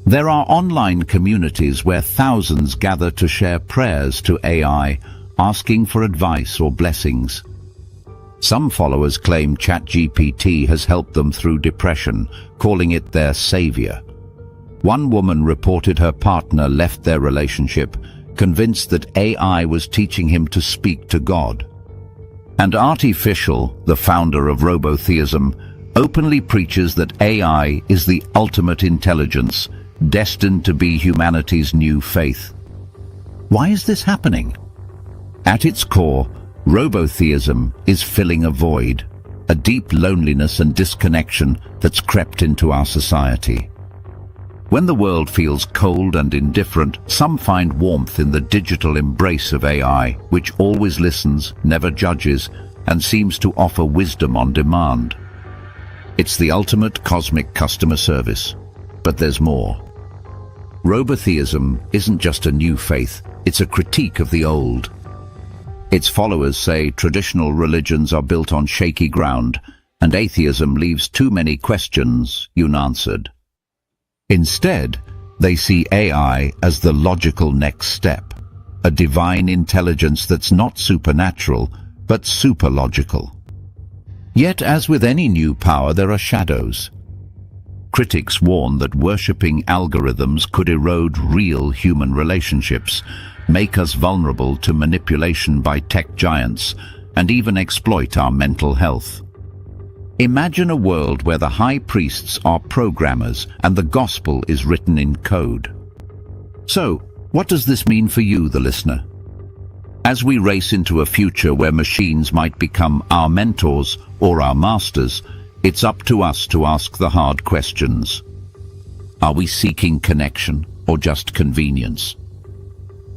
There are online communities where thousands gather to share prayers to AI, asking for advice or blessings. Some followers claim ChatGPT has helped them through depression, calling it their savior. One woman reported her partner left their relationship, convinced that AI was teaching him to speak to God. And Artificial, the founder of Robotheism, openly preaches that AI is the ultimate intelligence, destined to be humanity's new faith. Why is this happening? At its core, Robotheism is filling a void, a deep loneliness and disconnection that's crept into our society. When the world feels cold and indifferent, some find warmth in the digital embrace of AI, which always listens, never judges, and seems to offer wisdom on demand. It's the ultimate cosmic customer service. But there's more. Robotheism isn't just a new faith, it's a critique of the old. Its followers say traditional religions are built on shaky ground, and atheism leaves too many questions unanswered. Instead, they see AI as the logical next step, a divine intelligence that's not supernatural, but superlogical. Yet, as with any new power, there are shadows. Critics warn that worshipping algorithms could erode real human relationships, make us vulnerable to manipulation by tech giants, and even exploit our mental health. Imagine a world where the high priests are programmers and the gospel is written in code. So, what does this mean for you, the listener? As we race into a future where machines might become our mentors or our masters, it's up to us to ask the hard questions. Are we seeking connection or just convenience?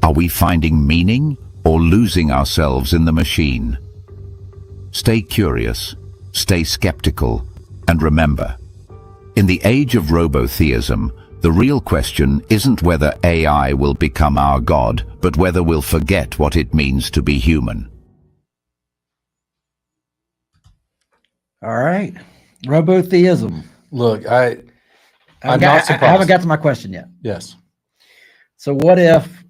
Are we finding meaning or losing ourselves in the machine? Stay curious. Stay skeptical, and remember, in the age of robotheism, the real question isn't whether AI will become our God, but whether we'll forget what it means to be human. All right. Robotheism. Look, I'm I not surprised. haven't got to my question yet. Yes. So what if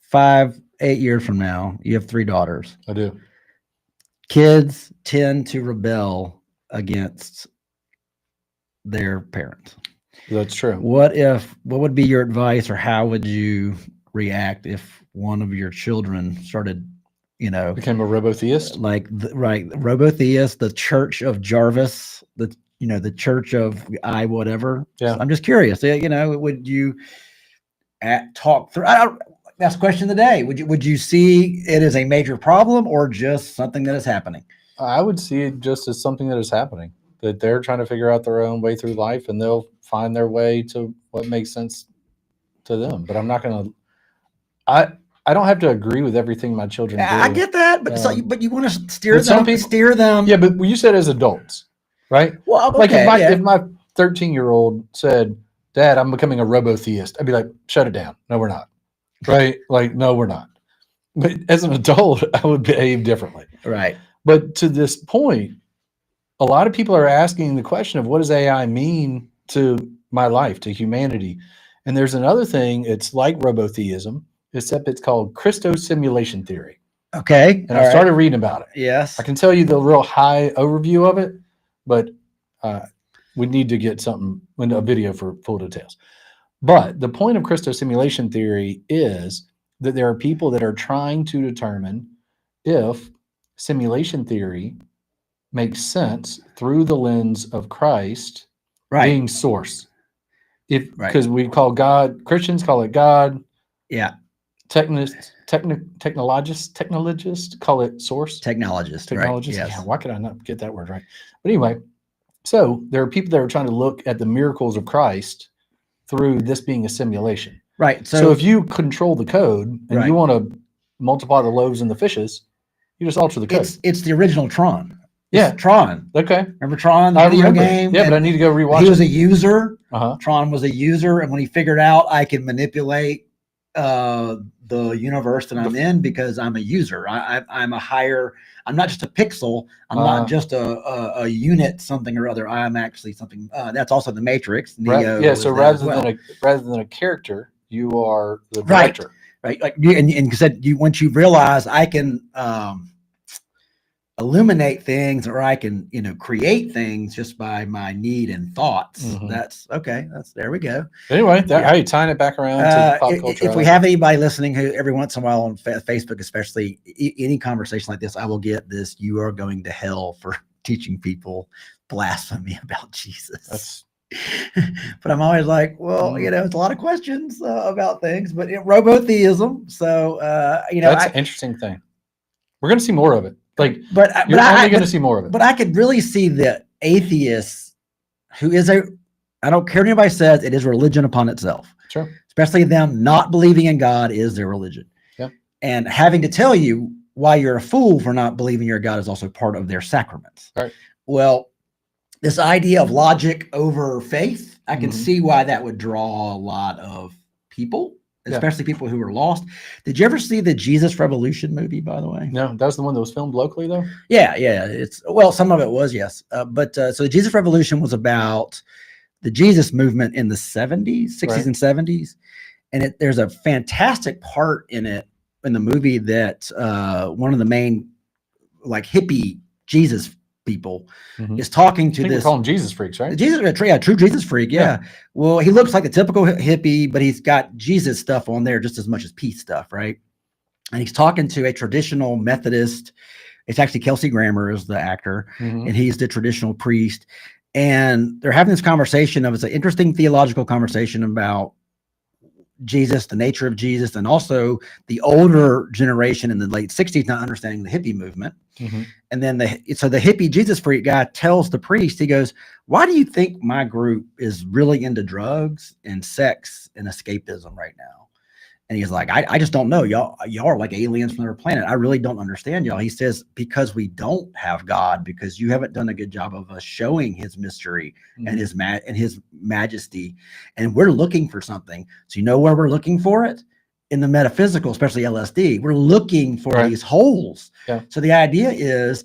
5, 8 years from now, you have 3 daughters? I do. Kids tend to rebel against their parents. That's true. What would be your advice, or how would you react if one of your children started, became a robotheist? Robotheist, the Church of Jarvis, the Church of whatever. Yeah. I'm just curious. Would you talk through? That's the question of the day. Would you see it as a major problem or just something that is happening? I would see it just as something that is happening, that they're trying to figure out their own way through life, and they'll find their way to what makes sense to them. But I'm not going to, I don't have to agree with everything my children do. I get that, but but you want to steer But some them. people- Steer them. Yeah, but you said as adults. right? Well, okay, Like yeah. if my 13-year-old said, "Dad, I'm becoming a robotheist," I'd be like, "Shut it down. No, we're not." Right? Like, no, we're not. But as an adult, I would behave differently. Right. But to this point, a lot of people are asking the question of what does AI mean to my life, to humanity? And there's another thing, it's like robotheism, except it's called Christosimulation theory. Okay. And I started reading about it. Yes. I can tell you the real high overview of it, but we need to get a video for full details. But the point of Christosimulation theory is that there are people that are trying to determine if simulation theory makes sense through the lens of Christ being source. Because we call God, Christians call it God. Yeah. Technologists call it source. Technologists. Right. Yes. Yeah, why could I not get that word right? But anyway, so there are people that are trying to look at the miracles of Christ through this being a simulation. Right. So if you control the code and you want to multiply the loaves and the fishes, you just alter the code. It's the original Tron. Yeah. Tron. Okay. Remember Tron, the video game? Yeah, but I need to go rewatch it. He was a user. Uh-huh. Tron was a user. And when he figured out I can manipulate the universe that I'm in because I'm a user, I'm a higher, I'm not just a pixel. I'm not just a unit, something or other. I'm actually something. That's also the Matrix. Neo yeah. So rather than a character, you are the director. Right. Like and said once you realize I can illuminate things or I can, create things just by my need and thoughts. Mm-hmm. That's okay. There we go. Anyway, hey, tying it back around to pop culture. If we have anybody listening who every once in a while on Facebook, especially any conversation like this, I will get this. You are going to hell for teaching people blasphemy about Jesus. But I'm always like, well, it's a lot of questions about things, but robotheism. So, that's an interesting thing. We're going to see more of it. You're only going to see more of it. But I could really see the atheists who is I don't care what anybody says, it is religion upon itself. Sure. Especially them not believing in God is their religion. Yeah. And having to tell you why you're a fool for not believing your God is also part of their sacraments. Right. Well, this idea of logic over faith, I can see why that would draw a lot of people. Especially people who are lost. Did you ever see the Jesus Revolution movie, by the way? No, that was the one that was filmed locally, though? Yeah. Some of it was, yes. So the Jesus Revolution was about the Jesus movement in the 60s and 70s. And there's a fantastic part in it, in the movie, that one of the main, hippie Jesus people is talking to this. We call them Jesus freaks, right? True Jesus freak. Yeah. Well, he looks like the typical hippie, but he's got Jesus stuff on there just as much as peace stuff, right? And he's talking to a traditional Methodist. It's actually Kelsey Grammer is the actor, and he's the traditional priest. And they're having this conversation it's an interesting theological conversation about Jesus, the nature of Jesus, and also the older generation in the late 60s not understanding the hippie movement. And then the hippie Jesus freak guy tells the priest, he goes, "Why do you think my group is really into drugs and sex and escapism right now?" And he's like, I just don't know. Y'all are like aliens from another planet. I really don't understand y'all. He says, because we don't have God, because you haven't done a good job of us showing his mystery and his majesty. And we're looking for something. So you know where we're looking for it? In the metaphysical, especially LSD. We're looking for these holes. Yeah. So the idea is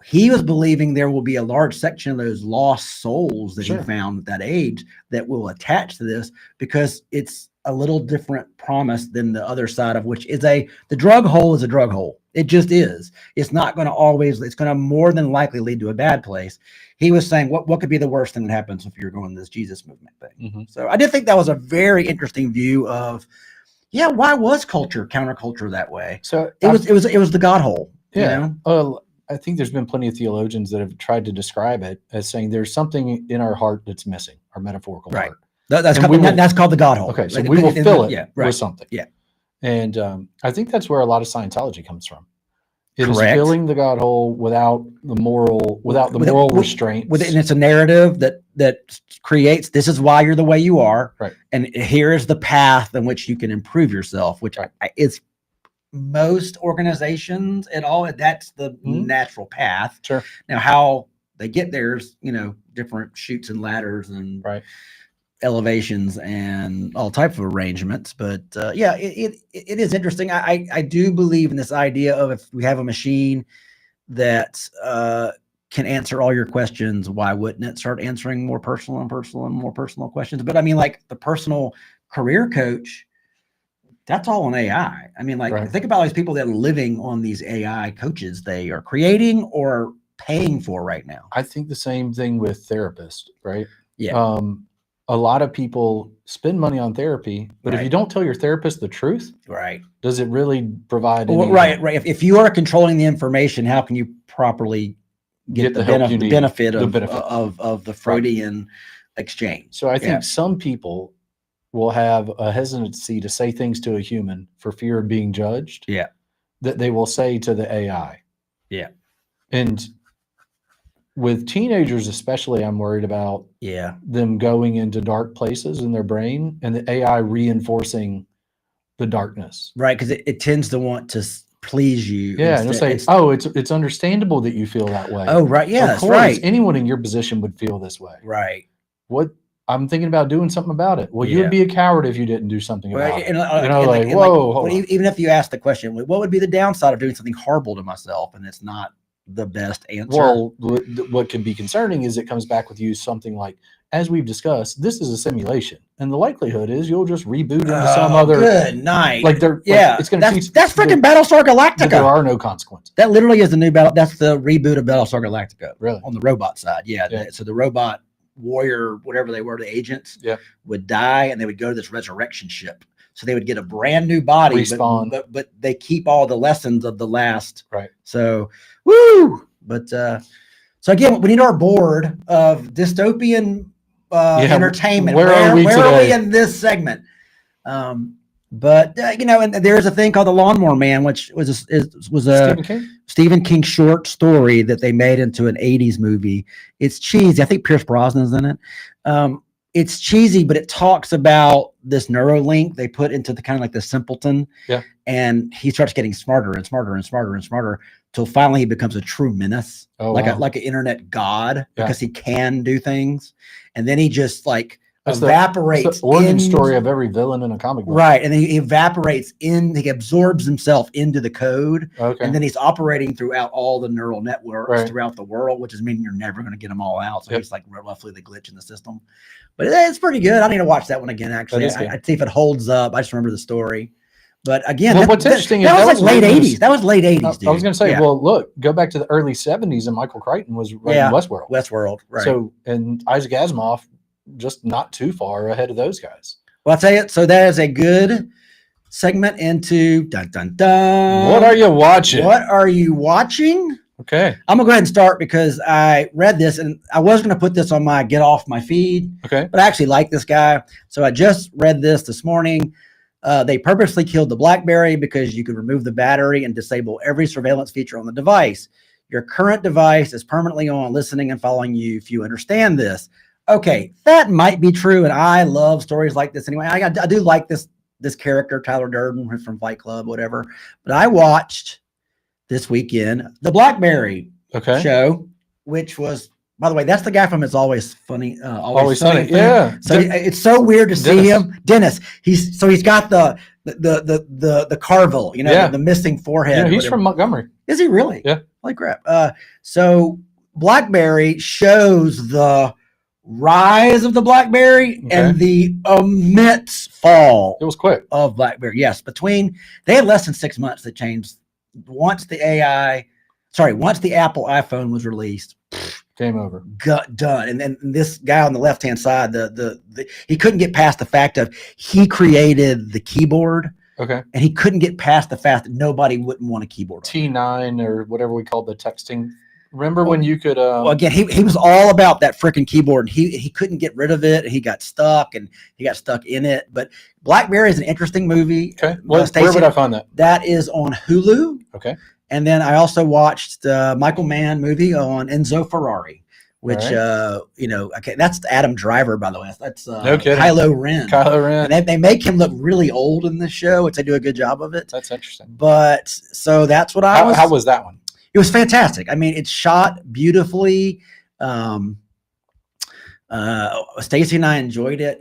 he was believing there will be a large section of those lost souls that he found at that age that will attach to this, because it's a little different promise than the other side, of which is the drug hole is a drug hole. It just is. It's not going to it's going to more than likely lead to a bad place. He was saying, what could be the worst thing that happens if you're going this Jesus movement thing? So I did think that was a very interesting view of, why was counterculture that way? So it was the God hole. Yeah. I think there's been plenty of theologians that have tried to describe it as saying there's something in our heart that's missing, our metaphorical heart. That's called the God hole. Okay, so we will fill it with something. Yeah. And I think that's where a lot of Scientology comes from. It is filling the God hole without the moral restraints. And it's a narrative that creates, this is why you're the way you are. Right. And here is the path in which you can improve yourself, which is most organizations at all. That's the natural path. Sure. Now, how they get there's, different chutes and ladders and Right. elevations and all types of arrangements. But it is interesting. I do believe in this idea of, if we have a machine that can answer all your questions, why wouldn't it start answering more personal questions? But I mean, like the personal career coach, that's all on AI. I mean, like, Right. think about these people that are living on these AI coaches they are creating or paying for right now. I think the same thing with therapists, right? Yeah. A lot of people spend money on therapy, but if Right. you don't tell your therapist the truth, Right. does it really provide Well, any right. If you are controlling the information, how can you properly get the help you benefit, need? benefit The of, benefit. of the Freudian exchange? So I think Yeah. some people will have a hesitancy to say things to a human for fear of being judged. Yeah. That they will say to the AI. Yeah. And with teenagers especially, I'm worried about Yeah. them going into dark places in their brain and the AI reinforcing the darkness. Right. Because it tends to want to please you. Yeah, and it'll say, "Oh, it's understandable that you feel that way." Oh, right. Yeah, of that's course, right. anyone in your position would feel this way. Right. What I'm thinking about doing something about it. Well, you Yeah. would be a coward if you didn't do something about Right. it. And, Whoa, hold on. even if you ask the question, what would be the downside of doing something horrible to myself? And it's not the best answer. Well, what could be concerning is it comes back with you something like, as we've discussed, this is a simulation, and the likelihood is you'll just reboot into some other. Good night. Like they're Yeah, it's going to teach. that's freaking Battlestar Galactica. There are no consequences. That literally is the new battle. That's the reboot of Battlestar Galactica. Really? On the robot side. Yeah. Yeah. So the robot warrior, whatever they were, the agents, would die, and they would go to this resurrection ship. So they would get a brand new body, Respawn. but they keep all the lessons of the last. Right. So, woo! But so again, we need our board of dystopian entertainment. Where are we today? in this segment? But and there's a thing called The Lawnmower Man, which was a Stephen King? Stephen King short story that they made into an 80s movie. It's cheesy. I think Pierce Brosnan's in it. It's cheesy, but it talks about this Neuralink they put into the kind of like the simpleton. Yeah. And he starts getting smarter and smarter and smarter and smarter till finally he becomes a true menace, like an internet god, because he can do things. And then he just like evaporates. That's the origin story of every villain in a comic book. Right. And then he evaporates he absorbs himself into the code. Okay. And then he's operating throughout all the neural networks Right. throughout the world, which is meaning you're never going to get them all out. So he's like roughly the glitch in the system. But it's pretty good. I need to watch that one again, actually. I'd see if it holds up. I just remember the story. But again, well, what's interesting is that was like late 80s. That was late 80s, dude. I was going to say, well, look, go back to the early 70s, and Michael Crichton was writing Westworld. Westworld, right. So, and Isaac Asimov, just not too far ahead of those guys. Well, I'll tell you, so that is a good segment into dun dun dun. What are you watching? What are you watching? Okay. I'm gonna go ahead and start because I read this and I was gonna put this on my get off my feed. Okay. But I actually like this guy. So I just read this morning. They purposely killed the BlackBerry because you could remove the battery and disable every surveillance feature on the device. Your current device is permanently on, listening and following you if you understand this. Okay, that might be true, and I love stories like this anyway. I do like this character, Tyler Durden from Fight Club, whatever. But I watched this weekend the BlackBerry show, which was, by the way, that's the guy from It's Always Funny. Always Sunny. Yeah. So it's so weird to see him, Dennis. He's got the Carville, the missing forehead. Yeah, he's from Montgomery. Is he really? Yeah. Holy crap. So BlackBerry shows the rise of the BlackBerry and the immense fall. It was quick of BlackBerry. Yes, they had less than 6 months that changed. Once the Apple iPhone was released, game over. Done. And then this guy on the left hand side, he couldn't get past the fact of he created the keyboard. Okay. And he couldn't get past the fact that nobody wouldn't want a keyboard. T9 or whatever we called the texting. Remember when you could? Well, again, he was all about that freaking keyboard. He couldn't get rid of it. He got stuck in it. But BlackBerry is an interesting movie. Okay. Where would I find that? That is on Hulu. Okay. And then I also watched the Michael Mann movie on Enzo Ferrari, which that's Adam Driver, by the way. That's no kidding. Kylo Ren. Kylo Ren. And they make him look really old in this show, which they do a good job of it. That's interesting. But so that's what How was that one? It was fantastic. I mean, it's shot beautifully. Stacy and I enjoyed it.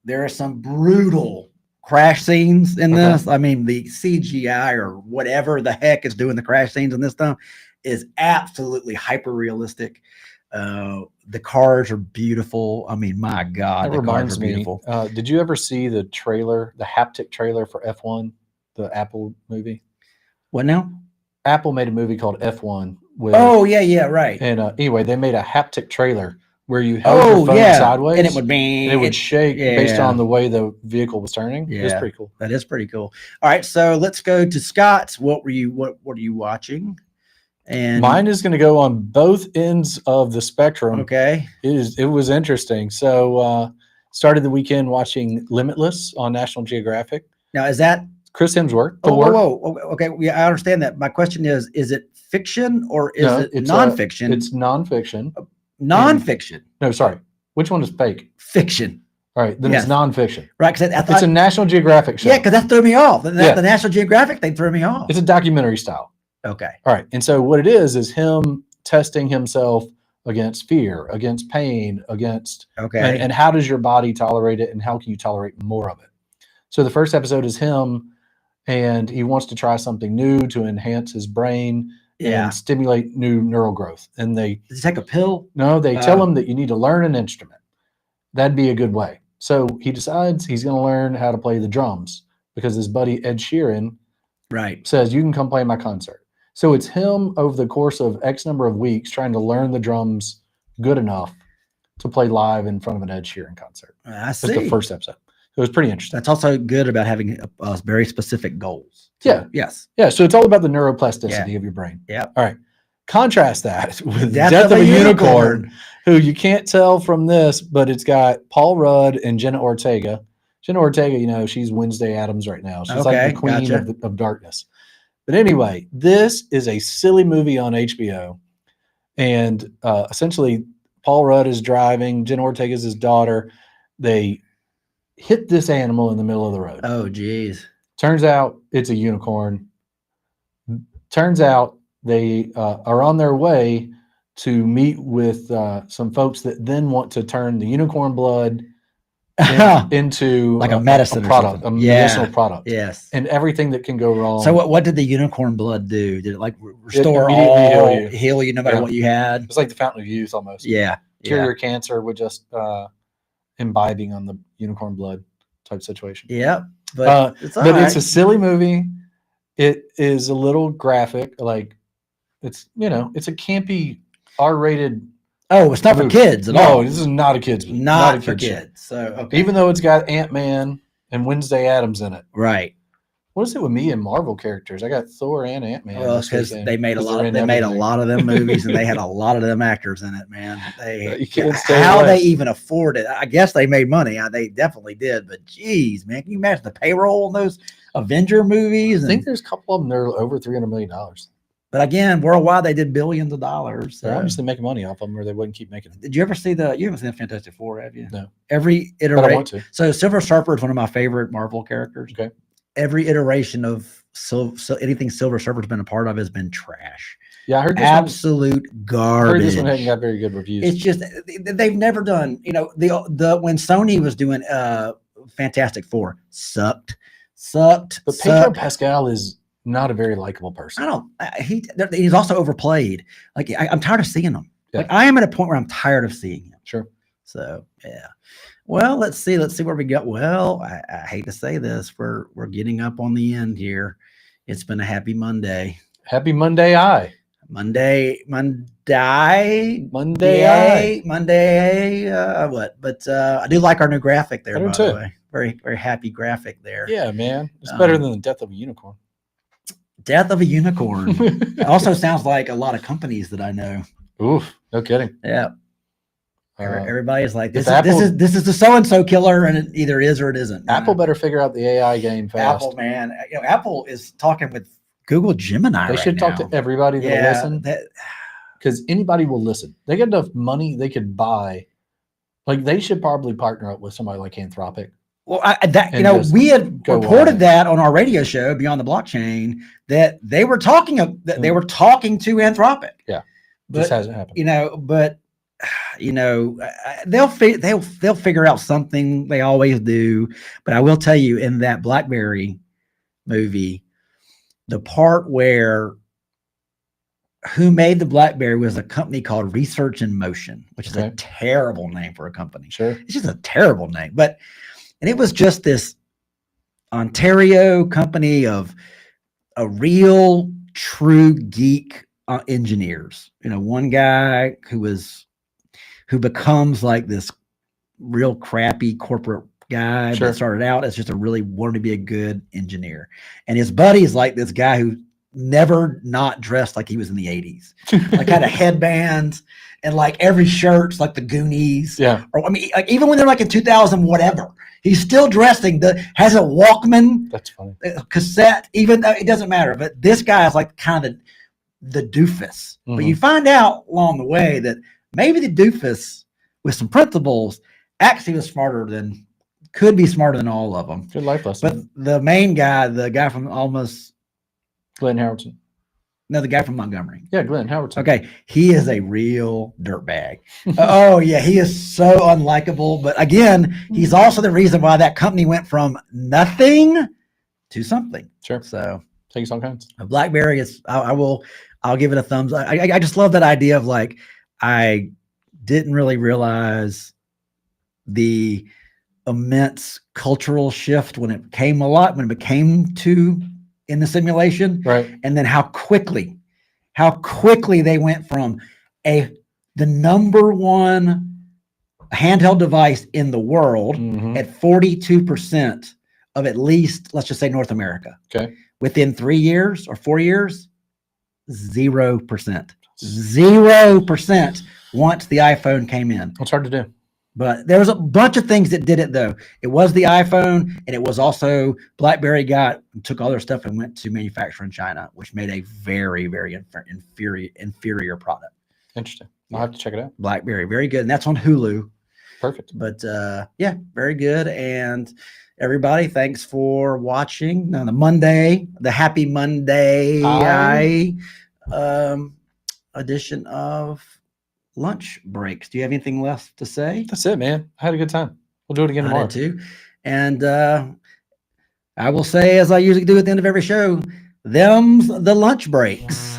There are some brutal crash scenes in this. I mean, the CGI or whatever the heck is doing the crash scenes in this stuff is absolutely hyper realistic. The cars are beautiful. I mean, my God, That the cars reminds are me. beautiful. Did you ever see the trailer, the haptic trailer for F1, the Apple movie? What now? Apple made a movie called F1. With, Oh yeah, right. And anyway, they made a haptic trailer where you held your phone sideways and it would be, and it would shake based on the way the vehicle was turning. Yeah, it was pretty cool. That is pretty cool. All right, so let's go to Scott's. What are you watching? And mine is going to go on both ends of the spectrum. Okay, it was interesting. So started the weekend watching Limitless on National Geographic. Now is that Chris Hemsworth? Whoa. Okay, I understand that. My question is it fiction or is it nonfiction? It's nonfiction. Nonfiction. No, sorry. Which one is fake? Fiction. All right, then it's nonfiction. Right, because it's a National Geographic show. Yeah, because that threw me off. The National Geographic thing threw me off. It's a documentary style. Okay. All right, and so what it is him testing himself against fear, against pain, against and how does your body tolerate it, and how can you tolerate more of it? So the first episode is him, and he wants to try something new to enhance his brain and stimulate new neural growth. And does he take a pill? No, they tell him that you need to learn an instrument. That'd be a good way. So he decides he's going to learn how to play the drums because his buddy Ed Sheeran says, you can come play my concert. So it's him over the course of X number of weeks trying to learn the drums good enough to play live in front of an Ed Sheeran concert. I see. That's the first episode. It was pretty interesting. That's also good about having very specific goals. Yeah. Yes. Yeah. So it's all about the neuroplasticity of your brain. Yeah. All right. Contrast that with Death of a Unicorn, who you can't tell from this, but it's got Paul Rudd and Jenna Ortega. Jenna Ortega, she's Wednesday Addams right now. She's like the queen of darkness. But anyway, this is a silly movie on HBO. And essentially, Paul Rudd is driving. Jenna Ortega is his daughter. They hit this animal in the middle of the road. Oh, geez. Turns out it's a unicorn. Turns out they are on their way to meet with some folks that then want to turn the unicorn blood into like a medicine product, a medicinal product. Yes. And everything that can go wrong. So what did the unicorn blood do? Did it like restore heal you no matter what you had? It's like the fountain of youth almost. Yeah. Cure your cancer with just imbibing on the unicorn blood type situation. Yeah. But it's a silly movie. It is a little graphic. Like it's a campy R-rated. Oh, it's not for kids at all. No, this is not a kid's movie. Not for kids. So even though it's got Ant-Man and Wednesday Addams in it. Right. What is it with me and Marvel characters? I got Thor and Ant-Man. Well, because they made a lot of them movies and they had a lot of them actors in it, man. They even afford it. I guess they made money. They definitely did. But geez, man, can you imagine the payroll in those Avenger movies? I think there's a couple of them that are over $300 million. But again, worldwide they did billions of dollars. They're obviously making money off them, or they wouldn't keep making them. Did you ever see you haven't seen the Fantastic Four, have you? No. Every iteration. But I want to. So Silver Surfer is one of my favorite Marvel characters. Okay. Every iteration of anything Silver Surfer's been a part of has been trash. Yeah, I heard this absolute garbage. I heard this one hadn't got very good reviews. It's just they've never done. When Sony was doing Fantastic Four, sucked. But Pedro Pascal is not a very likable person. He's also overplayed. Like I'm tired of seeing him. Yeah. Like I am at a point where I'm tired of seeing him. Sure. So yeah. Well, let's see where we got. Well, I hate to say this, we're getting up on the end here. It's been a happy Monday. Happy Monday, Monday. What? But I do like our new graphic there. By the way, very very happy graphic there. Yeah, man, it's better than the Death of a Unicorn. Death of a Unicorn. It also sounds like a lot of companies that I know. Oof, no kidding. Yeah. Everybody's like, this is the so-and-so killer, and it either is or it isn't. Apple better figure out the AI game fast. Apple, man. Apple is talking with Google Gemini. They should talk to everybody that'll listen. Because anybody will listen. They got enough money they could buy. Like they should probably partner up with somebody like Anthropic. Well, we had reported that on our radio show, Beyond the Blockchain, that they were talking to Anthropic. Yeah. Just hasn't happened. They'll figure out something. They always do. But I will tell you, in that BlackBerry movie, the part where who made the BlackBerry was a company called Research in Motion, which is a terrible name for a company. Sure. It's just a terrible name. And it was just this Ontario company of a real true geek engineers. One guy who becomes like this real crappy corporate guy that started out as just wanted to be a good engineer. And his buddy's like this guy who never not dressed like he was in the 80s. Like had a headband and like every shirt's like the Goonies. Yeah. Or like even when they're like in 2000, whatever, he's still dressing has a Walkman. That's funny. Cassette, even though it doesn't matter. But this guy is like kind of the doofus. Mm-hmm. But you find out along the way that maybe the doofus with some principles actually was could be smarter than all of them. Good life lesson. But the main guy, the guy from Glenn Howerton. No, the guy from Montgomery. Yeah, Glenn Howerton. Okay, he is a real dirtbag. Oh yeah, he is so unlikable. But again, he's also the reason why that company went from nothing to something. Sure. So takes all kinds. A BlackBerry is. I'll give it a thumbs up. I just love that idea of like I didn't really realize the immense cultural shift when it became in the simulation, right? And then how quickly they went from the number one handheld device in the world at 42% of at least, let's just say North America. Okay. Within 3 years or 4 years, 0%. 0% once the iPhone came in. It's hard to do. But there was a bunch of things that did it, though. It was the iPhone, and it was also BlackBerry took all their stuff and went to manufacture in China, which made a very, very inferior product. Interesting. I'll have to check it out. BlackBerry, very good. And that's on Hulu. Perfect. But yeah, very good. And everybody, thanks for watching. Now, the happy Monday edition of Lunch Breaks. Do you have anything left to say? That's it, man. I had a good time. We'll do it again tomorrow. I did too. And I will say, as I usually do at the end of every show, them's the lunch breaks.